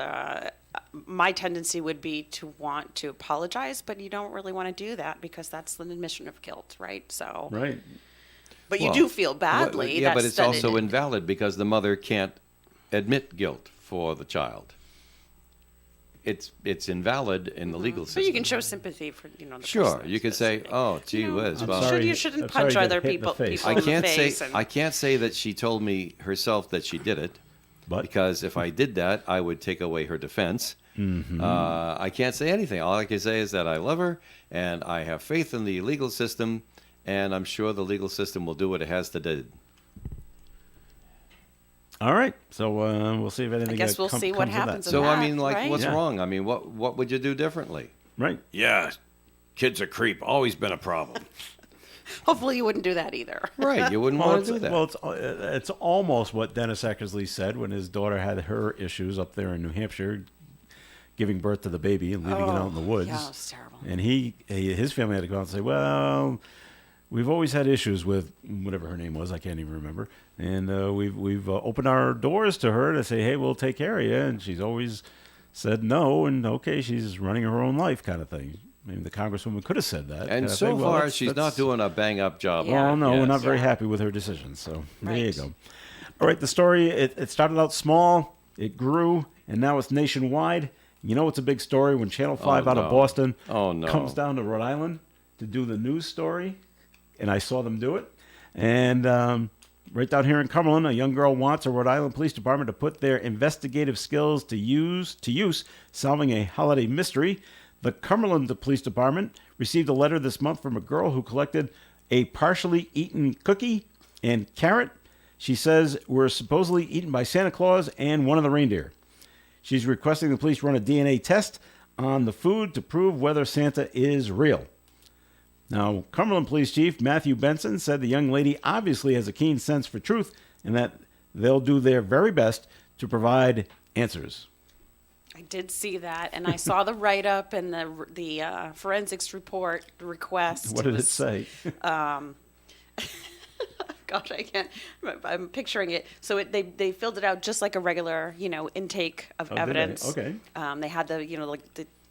my tendency would be to want to apologize, but you don't really want to do that because that's an admission of guilt, right? So, Right. but Well, you do feel badly. Yeah, but That's- it's that also it- invalid because the mother can't admit guilt for the child. It's invalid in the legal system. But you can show sympathy for the Sure, person you could that's say, listening. "Oh, gee know, whiz." I'm Well, sure you I'm shouldn't sorry punch you got other hit in the people, face. people I in the can't say face. and- I can't say that she told me herself that she did it, But because if I did that, I would take away her defense. I can't say anything. All I can say is that I love her and I have faith in the legal system, and I'm sure the legal system will do what it has to do. all right, so we'll see if anything. I guess we'll see what comes of that. happens. So that, I mean, like, right? what's Yeah. wrong? I mean, what would you do differently? Right. Yeah, kid's a creep. Always been a problem. Hopefully you wouldn't do that either. Right? You wouldn't Well, want it's, to do that. well, it's almost what Dennis Eckersley said when his daughter had her issues up there in New Hampshire, giving birth to the baby and leaving it out in the woods. Yeah, it was terrible. And his family had to go out and say, well, we've always had issues with whatever her name was. I can't even remember. And we've opened our doors to her to say, hey, we'll take care of you. And she's always said no. And okay, she's running her own life kind of thing. Maybe the congresswoman could have said that. And I so think, well, far, that's- she's not that's- doing a bang-up job. Yeah. Well, no, we're not Yes. very Yeah. happy with her decision. So there you Right. go. All right, the story, it started out small, it grew, and now it's nationwide. You know it's a big story when Channel 5 out of no. Boston Oh, no. comes down to Rhode Island to do the news story, and I saw them do it. And right down here in Cumberland, a young girl wants a Rhode Island Police Department to put their investigative skills to use solving a holiday mystery. The Cumberland Police Department received a letter this month from a girl who collected a partially eaten cookie and carrot. She says were supposedly eaten by Santa Claus and one of the reindeer. She's requesting the police run a DNA test on the food to prove whether Santa is real. Now, Cumberland Police Chief Matthew Benson said the young lady obviously has a keen sense for truth and that they'll do their very best to provide answers. I did see that, and I saw the write-up and the forensics report request. What did it was- say? Gosh, I can't. I'm picturing it. So they filled it out just like a regular, intake of Oh, did they? evidence. Okay. They had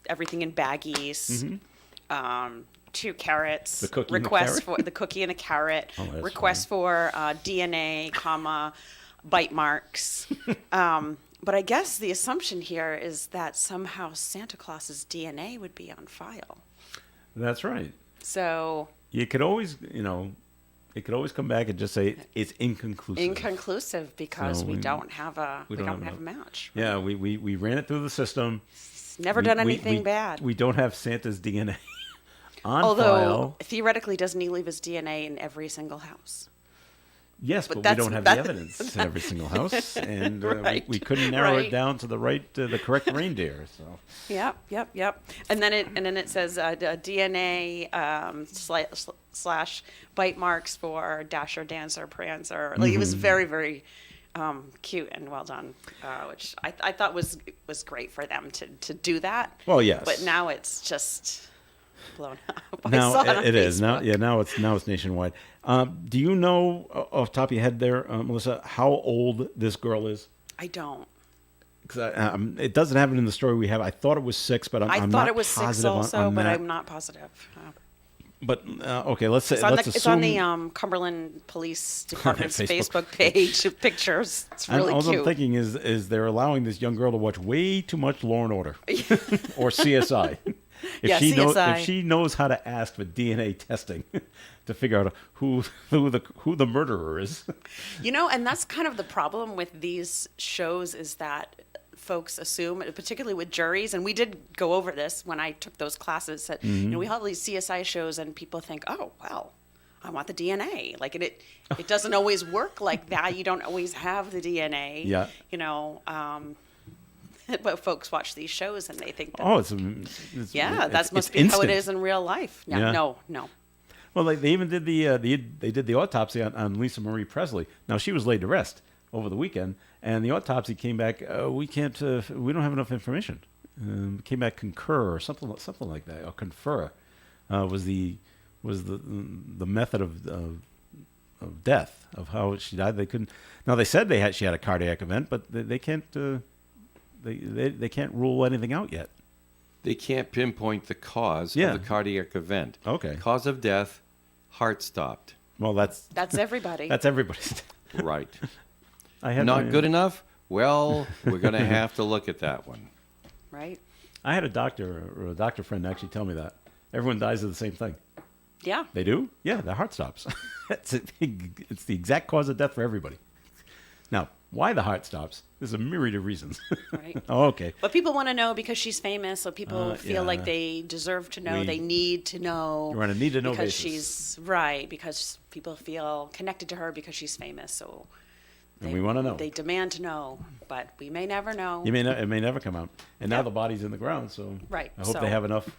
everything in baggies. 2 carrots. The cookie and the request carrot? for the cookie and a carrot. Oh, that's request for DNA, bite marks. But I guess the assumption here is that somehow Santa Claus's DNA would be on file. That's right. So You could always, it could always come back and just say it's inconclusive. inconclusive because So we we- don't have a we we don't don't have have a match. Yeah, we ran it through the system. It's never done anything bad. We don't have Santa's DNA on Although file. theoretically, doesn't he leave his DNA in every single house? Yes, but but we that's- don't have that- the evidence in every single house, and Right, we couldn't narrow right. it down to the correct reindeer. So Yep. And then it says DNA slash bite marks for Dasher, Dancer, Prancer. Like it was very very cute and well done, which I thought was great for them to do that. Well, yes. But now it's just blown up. I saw now it on it is now. Facebook. Yeah, now it's nationwide. Do you know off the top of your head there, Melissa, how old this girl is? I don't. Because it doesn't have it in the story we have. I thought it was 6, but I'm I not thought it was 6 positive also, on but that. I'm not positive. But okay, let's say It's on, let's it's assume. on the Cumberland Police Department's Facebook. Facebook page. Pictures. It's And really all cute. I'm thinking is they're allowing this young girl to watch way too much Law and Order or CSI. Yeah, Knows, CSI. if she knows how to ask for DNA testing to figure out who the murderer is. And that's kind of the problem with these shows is that folks assume, particularly with juries, and we did go over this when I took those classes, that we have all these CSI shows and people think, oh, well, I want the DNA. Like it doesn't always work like that. You don't always have the DNA. Yeah. But folks watch these shows and they think that, Oh, it's that must it's be how instant. it is in real life. No, Yeah. no. Well, they even did the autopsy on Lisa Marie Presley. Now she was laid to rest, over the weekend, and the autopsy came back. We can't. We don't have enough information. Came back concur or something like that, or confer was the method of death, of how she died. They couldn't. Now they said she had a cardiac event, but they can't. They can't rule anything out yet. They can't pinpoint the cause Yeah. of the cardiac event. Okay. Cause of death, heart stopped. Well, that's everybody. that's everybody's. Right. I had Not good enough? Well, we're going to have to look at that one. Right? I had a doctor or a doctor friend actually tell me that everyone dies of the same thing. Yeah. They do? Yeah, their heart stops. it's the exact cause of death for everybody. Now, why the heart stops? There's a myriad of reasons. Right. Oh, okay. But people want to know because she's famous, so people feel yeah. like they deserve to know. We- They need to know. You're on a need-to-know because basis. she's right. Because people feel connected to her because she's famous. So. And we wanna know. They demand to know, but we may never know. It may never come out. And now Yep. the body's in the ground, so Right, I hope so- they have enough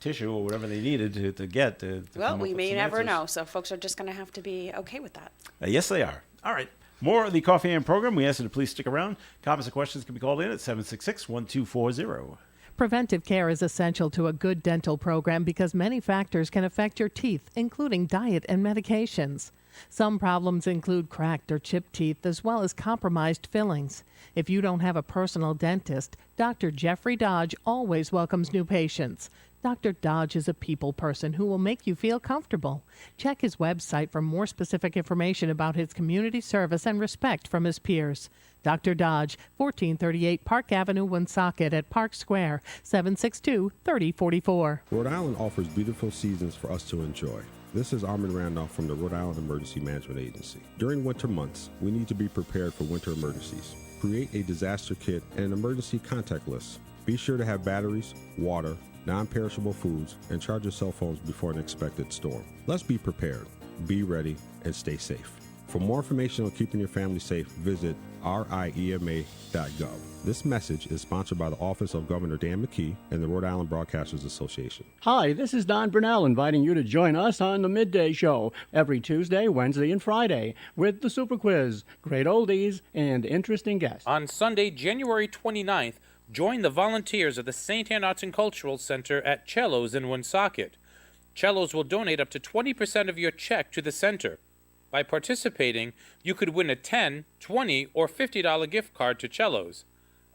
tissue or whatever they needed to get to Well, come up we with may some never answers. know. So folks are just going to have to be okay with that. Yes, they are. All right. More of the Coffee and program. We ask you to please stick around. Comments and questions can be called in at 766-1240. Preventive care is essential to a good dental program because many factors can affect your teeth, including diet and medications. Some problems include cracked or chipped teeth as well as compromised fillings. If you don't have a personal dentist, Dr. Jeffrey Dodge always welcomes new patients. Dr. Dodge is a people person who will make you feel comfortable. Check his website for more specific information about his community service and respect from his peers. Dr. Dodge, 1438 Park Avenue, Woonsocket at Park Square, 762-3044. Rhode Island offers beautiful seasons for us to enjoy. This is Armin Randolph from the Rhode Island Emergency Management Agency. During winter months, we need to be prepared for winter emergencies. Create a disaster kit and an emergency contact list. Be sure to have batteries, water, non-perishable foods, and charge your cell phones before an expected storm. Let's be prepared, be ready, and stay safe. For more information on keeping your family safe, visit riema.gov. This message is sponsored by the Office of Governor Dan McKee and the Rhode Island Broadcasters Association. Hi, this is Don Burnell inviting you to join us on the Midday Show every Tuesday, Wednesday, and Friday with the Super Quiz, great oldies, and interesting guests. On Sunday, January 29th, join the volunteers of the St. Anne Arts and Cultural Center at Cellos in Woonsocket. Cellos will donate up to 20% of your check to the center. By participating, you could win a $10, $20, or $50 gift card to Cellos.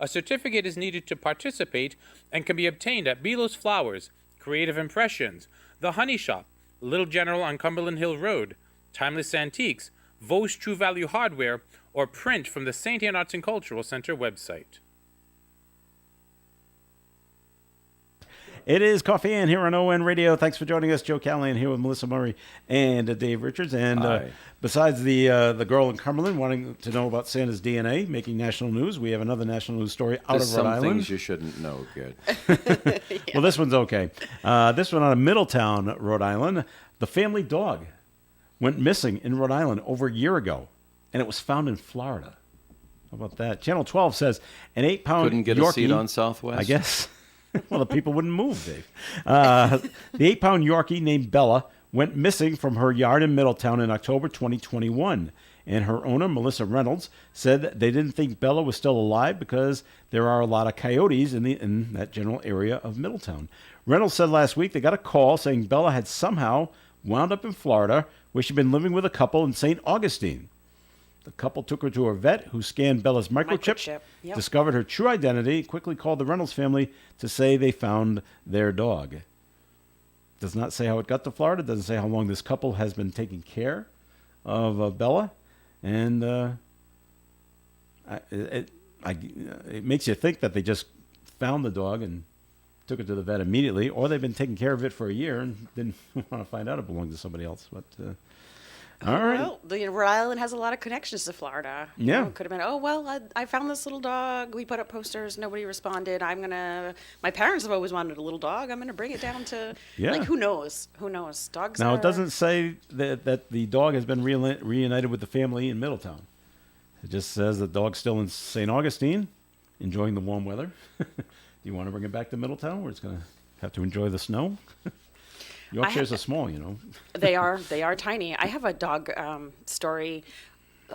A certificate is needed to participate and can be obtained at Belos Flowers, Creative Impressions, The Honey Shop, Little General on Cumberland Hill Road, Timeless Antiques, Vos True Value Hardware, or print from the St. Anne Arts and Cultural Center website. It is Coffee and here on ON Radio. Thanks for joining us. Joe Callahan here with Melissa Murray and Dave Richards. And Hi. besides the girl in Cumberland wanting to know about Santa's DNA making national news, we have another national news story out There's of Rhode some Island. things you shouldn't know, good. Well, this one's okay. This one out of Middletown, Rhode Island. The family dog went missing in Rhode Island over a year ago, and it was found in Florida. How about that? Channel 12 says an 8-pound Couldn't get Yorkie, a seat on Southwest? I guess. Well, the people wouldn't move, Dave. The 8-pound Yorkie named Bella went missing from her yard in Middletown in October 2021. And her owner, Melissa Reynolds, said that they didn't think Bella was still alive because there are a lot of coyotes in that general area of Middletown. Reynolds said last week they got a call saying Bella had somehow wound up in Florida, where she'd been living with a couple in St. Augustine. The couple took her to a vet who scanned Bella's microchip, yep. discovered her true identity, quickly called the Reynolds family to say they found their dog. Does not say how it got to Florida, doesn't say how long this couple has been taking care of Bella. And it makes you think that they just found the dog and took it to the vet immediately, or they've been taking care of it for a year and didn't want to find out it belonged to somebody else. But all right. Well, Rhode Island has a lot of connections to Florida. Yeah. It could have been, oh, well, I found this little dog. We put up posters. Nobody responded. My parents have always wanted a little dog. I'm going to bring it down to, Yeah. like, who knows? Who knows? Dogs Now, are... it doesn't say that the dog has been reunited with the family in Middletown. It just says the dog's still in St. Augustine, enjoying the warm weather. Do you want to bring it back to Middletown, where it's going to have to enjoy the snow? Yorkshires are small, you know. They are tiny. I have a dog story.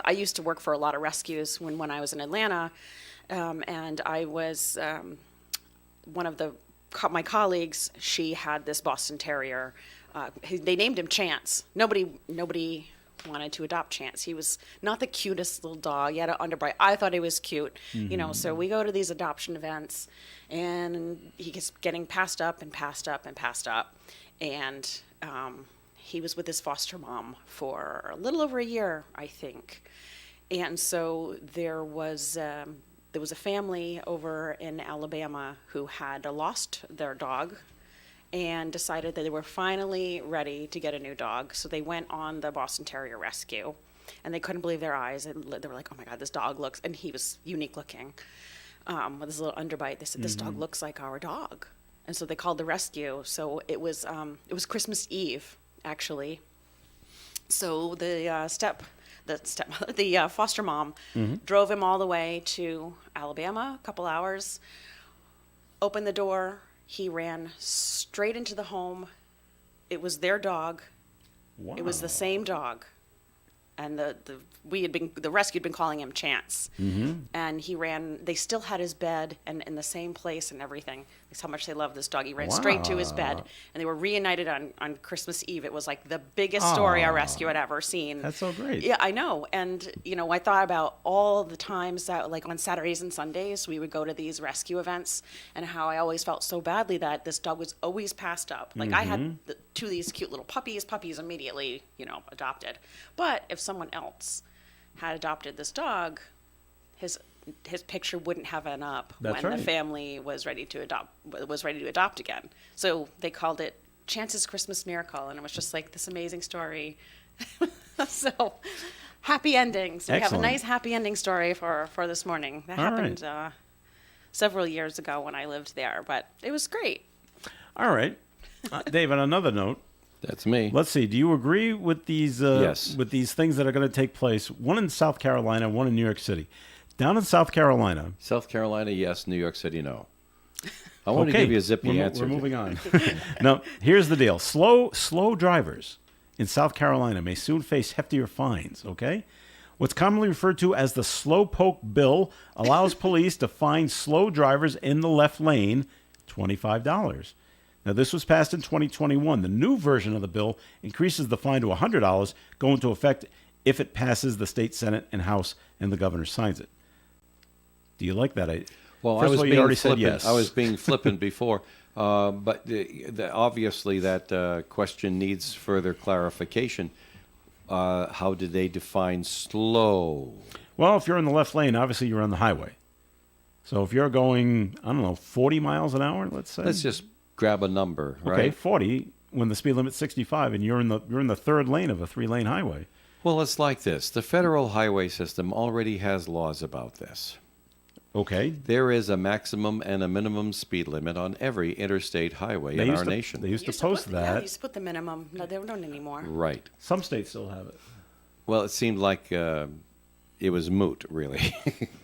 I used to work for a lot of rescues when I was in Atlanta, and I was one of my colleagues. She had this Boston Terrier. They named him Chance. Nobody wanted to adopt Chance. He was not the cutest little dog. He had an underbite. I thought he was cute, So we go to these adoption events, and he gets getting passed up and passed up and passed up, and he was with his foster mom for a little over a year, I think. And so there was a family over in Alabama who had lost their dog and decided that they were finally ready to get a new dog. So they went on the Boston Terrier rescue, and they couldn't believe their eyes. And they were like, "Oh my God, this dog looks," and he was unique looking, with his little underbite. They said, "This dog looks like our dog." And so they called the rescue. So it was Christmas Eve, actually. So the foster mom drove him all the way to Alabama, a couple hours, opened the door. He ran straight into the home. It was their dog. Wow. It was the same dog. And the rescue had been calling him Chance. And he ran, they still had his bed and in the same place and everything. That's how much they loved this dog. He ran straight to his bed, and they were reunited on Christmas Eve. It was like the biggest story our rescue had ever seen. That's so great. Yeah, I know. And, I thought about all the times that, like, on Saturdays and Sundays, we would go to these rescue events, and how I always felt so badly that this dog was always passed up. Like, I had two of these cute little puppies immediately, adopted. But if someone else had adopted this dog, his picture wouldn't have been up That's when right. the family was ready to adopt again. So they called it Chance's Christmas Miracle, and it was just like this amazing story. So happy endings. We have a Excellent. nice happy ending story for this morning. That All happened several years ago when I lived there, but it was great. All right. Dave, on another note, That's me. let's see. Do you agree with these Yes. with these things that are going to take place? One in South Carolina, one in New York City. Down in South Carolina. South Carolina, yes. New York City, no. I want to Okay, give you a zippy we're answer. We're moving on. No, here's the deal. Slow drivers in South Carolina may soon face heftier fines, okay? What's commonly referred to as the Slowpoke Bill allows police to fine slow drivers in the left lane $25. Now, this was passed in 2021. The new version of the bill increases the fine to $100, going into effect if it passes the state Senate and House and the governor signs it. Do you like that? Well, First I was of all, you being already flippant. said yes. I was being flippant before, but obviously that question needs further clarification. How did they define slow? Well, if you're in the left lane, obviously you're on the highway. So if you're going, 40 miles an hour, let's say. Let's just grab a number, okay, right? 40 when the speed limit's 65, and you're in the third lane of a 3-lane highway. Well, it's like this. The federal highway system already has laws about this. Okay. There is a maximum and a minimum speed limit on every interstate highway in our nation. They used to post Yeah, that. used to put the minimum. No, they don't anymore. Right. Some states still have it. Well, it seemed like it was moot, really,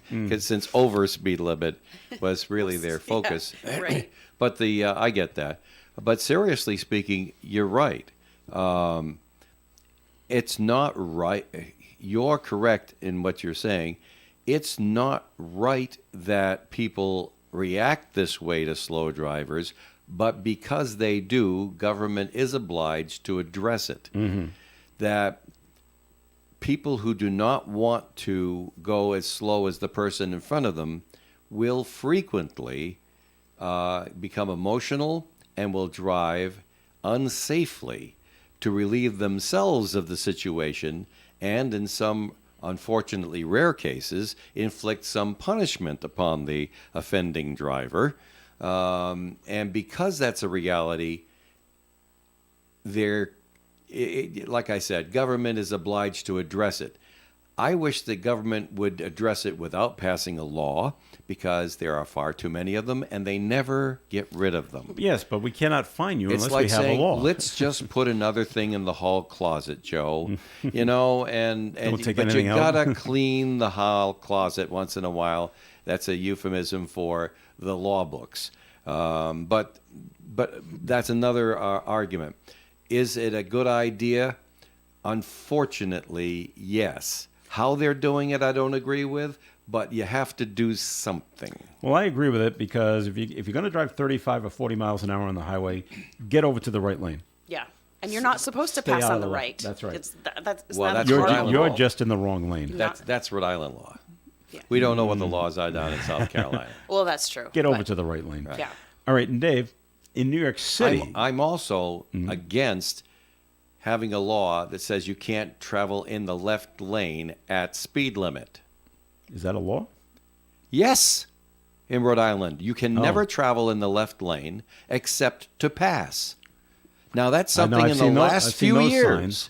because since over speed limit was really their focus. Yeah, right. But I get that. But seriously speaking, you're right. It's not right. You're correct in what you're saying. It's not right that people react this way to slow drivers, but because they do, government is obliged to address it. That people who do not want to go as slow as the person in front of them will frequently become emotional and will drive unsafely to relieve themselves of the situation, and in some unfortunately rare cases inflict some punishment upon the offending driver. And because that's a reality, like I said, government is obliged to address it. I wish the government would address it without passing a law, because there are far too many of them, and they never get rid of them. Yes, but we cannot fine you It's unless like we have saying, a law. let's just put another thing in the hall closet, Joe. And Don't take but you anything out. gotta clean the hall closet once in a while. That's a euphemism for the law books. But that's another argument. Is it a good idea? Unfortunately, yes. How they're doing it, I don't agree with, but you have to do something. Well, I agree with it because if you're going to drive 35 or 40 miles an hour on the highway, get over to the right lane. Yeah. And you're not supposed to Stay pass out on of the the left. right. That's right. Isn't Well, that that's part Rhode of Island it? You're law. just in the wrong lane. That's Rhode Island law. Yeah. We don't know what the laws are down in South Carolina. Well, that's true. Get over but- to the right lane. Yeah. All right, and Dave, in New York City, I'm also against having a law that says you can't travel in the left lane at speed limit. is that a law? Yes, in Rhode Island, you can Oh. never travel in the left lane except to pass. Now that's I know, something I've in the seen those- last I've seen few those years. signs.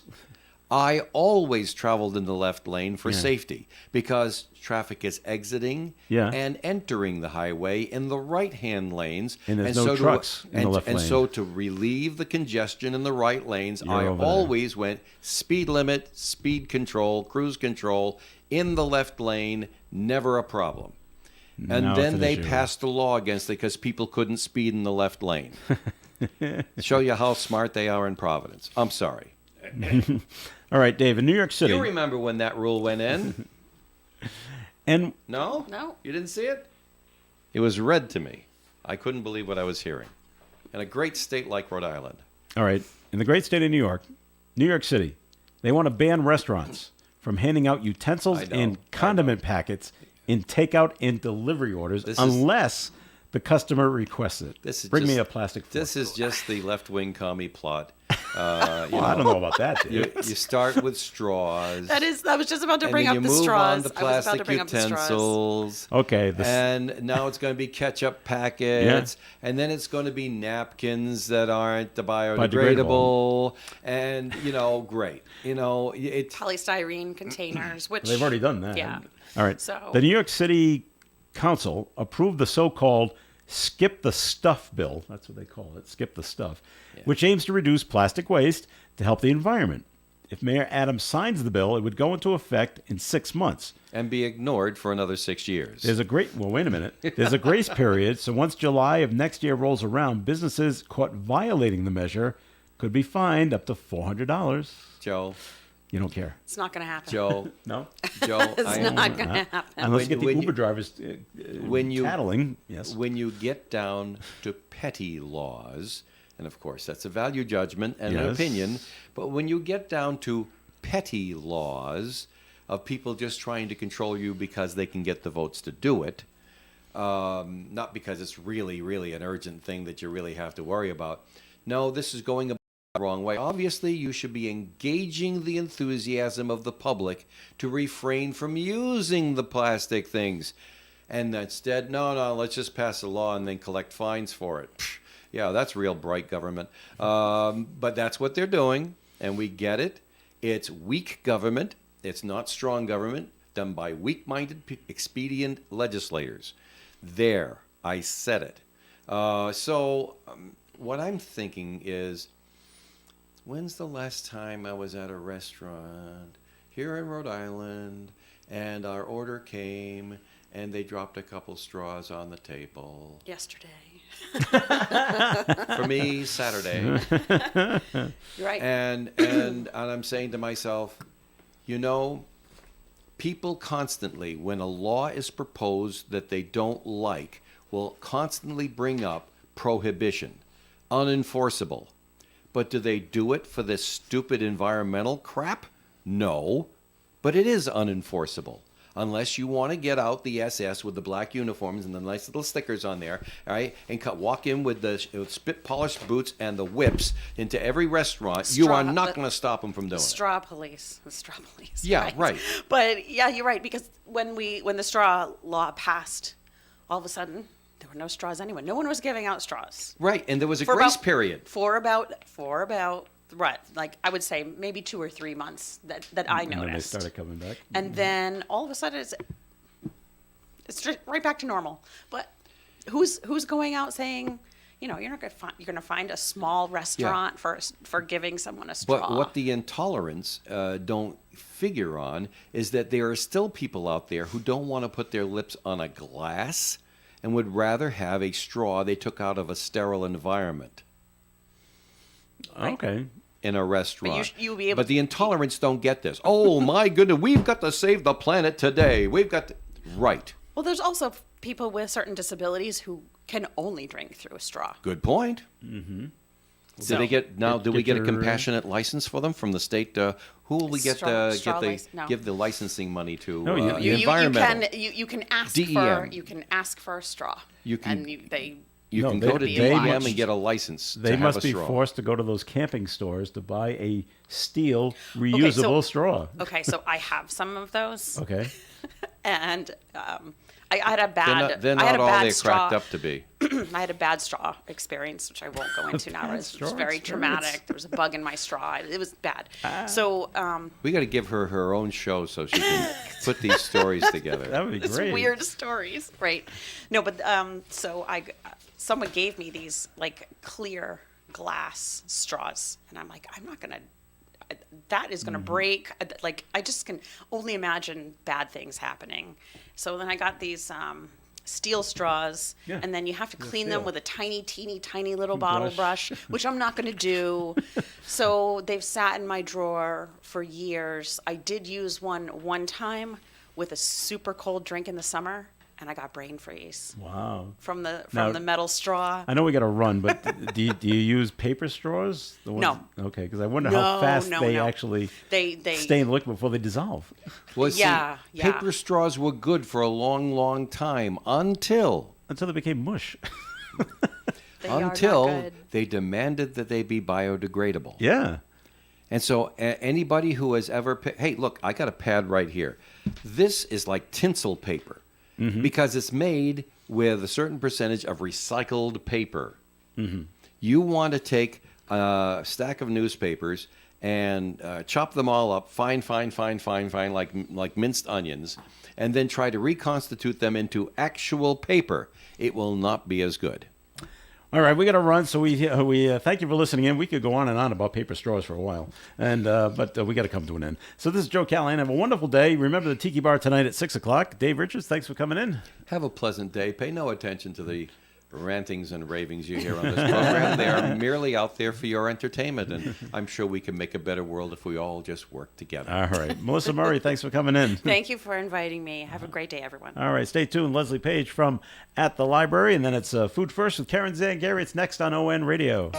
I always traveled in the left lane for Yeah. safety because traffic is exiting Yeah. and entering the highway in the right-hand lanes. And there's no so trucks in the left and lane. so to relieve the congestion in the right lanes, You're I over there. always went speed limit, speed control, cruise control in the left lane, never a problem. And Now it's then an they issue. passed a law against it because people couldn't speed in the left lane. Show you how smart they are in Providence. I'm sorry. All right, Dave, in New York City, You remember when that rule went in? and No? No. You didn't see it? It was read to me. I couldn't believe what I was hearing. In a great state like Rhode Island. all right, in the great state of New York City, they want to ban restaurants from handing out utensils I know, and condiment packets in takeout and delivery orders This is- unless the customer requests it. This is Bring me just- a plastic fork. This is just the left-wing commie plot. Well, I don't know about that, Dave. You start with straws. I was just about to and bring then up you the move straws. on to I was about plastic to bring up the straws. utensils. Okay, this- And now it's going to be ketchup packets, and then it's going to be napkins that aren't biodegradable, and great. It. Polystyrene containers, which They've already done that. Yeah. All right. So- The New York City Council approved the so-called Skip the Stuff bill. That's what they call it, Skip the Stuff, which aims to reduce plastic waste to help the environment. If Mayor Adams signs the bill, it would go into effect in 6 months. And be ignored for another 6 years. Wait a minute. There's a grace period, so once July of next year rolls around, businesses caught violating the measure could be fined up to $400. Joe. You don't care. it's not going to happen. Joe. No? Joe. It's not going to happen. Unless you get the when Uber drivers tattling. Yes. When you get down to petty laws, and of course that's a value judgment and an Yes. opinion, but when you get down to petty laws of people just trying to control you because they can get the votes to do it, not because it's really, really an urgent thing that you really have to worry about. No, this is going about the wrong way. Obviously, you should be engaging the enthusiasm of the public to refrain from using the plastic things. And instead, no, let's just pass a law and then collect fines for it. Psh, yeah, that's real bright government. But that's what they're doing, and we get it. It's weak government. It's not strong government done by weak-minded, expedient legislators. There, I said it. What I'm thinking is, when's the last time I was at a restaurant here in Rhode Island and our order came and they dropped a couple straws on the table? Yesterday. For me, Saturday. You're right. And I'm saying to myself, people constantly, when a law is proposed that they don't like, will constantly bring up prohibition, unenforceable. But do they do it for this stupid environmental crap? No. But it is unenforceable. Unless you want to get out the SS with the black uniforms and the nice little stickers on there, all right, and walk in with the spit-polished boots and the whips into every restaurant, you are not going to stop them from doing it. The straw police. Yeah, right. But yeah, you're right, because when the straw law passed, all of a sudden there were no straws anywhere. No one was giving out straws. Right, and there was a grace period. For about right, like I would say maybe 2 or 3 months that I noticed. And then they started coming back. And then all of a sudden it's just right back to normal. But who's going out saying, you're not you're going to find a small restaurant for giving someone a straw. But what the intolerants don't figure on is that there are still people out there who don't want to put their lips on a glass and would rather have a straw they took out of a sterile environment. Okay. in a restaurant. you'll be able but the intolerants don't get this. Oh my goodness, we've got to save the planet today. We've got to... Right. Well, there's also people with certain disabilities who can only drink through a straw. Good point. Mm-hmm. Do they get now? Do we get a compassionate license for them from the state? Who will we get? No. Give the licensing money to? No, environmental. You can ask for a straw. You can. And You No, can they- go to they DEM must- and get a license. They to have must a be straw. forced to go to those camping stores to buy a steel reusable straw. Okay, so I have some of those, Okay. and I had a bad. They're I had not a all bad they're straw. cracked up to be. I had a bad straw experience, which I won't go into now. It was straw very experience. traumatic. There was a bug in my straw. It was bad. So We got to give her own show so she can put these stories together. That would be it's great. weird stories, right? No, but so someone gave me these like clear glass straws, and I'm like, I'm not gonna. That is gonna break. Like I just can only imagine bad things happening. So then I got these steel straws, Yeah, and then you have to clean them steel. with a tiny little bottle brush, which I'm not gonna do. So they've sat in my drawer for years. I did use one time with a super cold drink in the summer, and I got brain freeze Wow. from the Now- metal straw. I know we got to run, but do you use paper straws? The No. Okay, because I wonder how fast No. they actually They stay in the liquid before they dissolve. Well, see, Yeah. paper straws were good for a long time until Until they became mush. They are not until good. they demanded that they be biodegradable. Yeah. And so anybody who has ever hey, look, I got a pad right here. This is like tinsel paper because it's made with a certain percentage of recycled paper. You want to take a stack of newspapers and chop them all up fine, like minced onions, and then try to reconstitute them into actual paper. It will not be as good. All right, we got to run, so we thank you for listening in. We could go on and on about paper straws for a while, and but we got to come to an end. So this is Joe Callahan. Have a wonderful day. Remember the Tiki Bar tonight at 6 o'clock. Dave Richards, thanks for coming in. Have a pleasant day. Pay no attention to the rantings and ravings you hear on this program. They are merely out there for your entertainment, and I'm sure we can make a better world if we all just work together. All right, Melissa Murray, thanks for coming in. Thank you for inviting me. Have a great day, everyone. All right, stay tuned. Leslie Page from At the Library, and then it's Food First with Karen Zangari. It's next on ON Radio.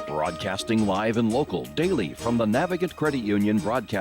Broadcasting live and local daily from the Navigant Credit Union Broadcast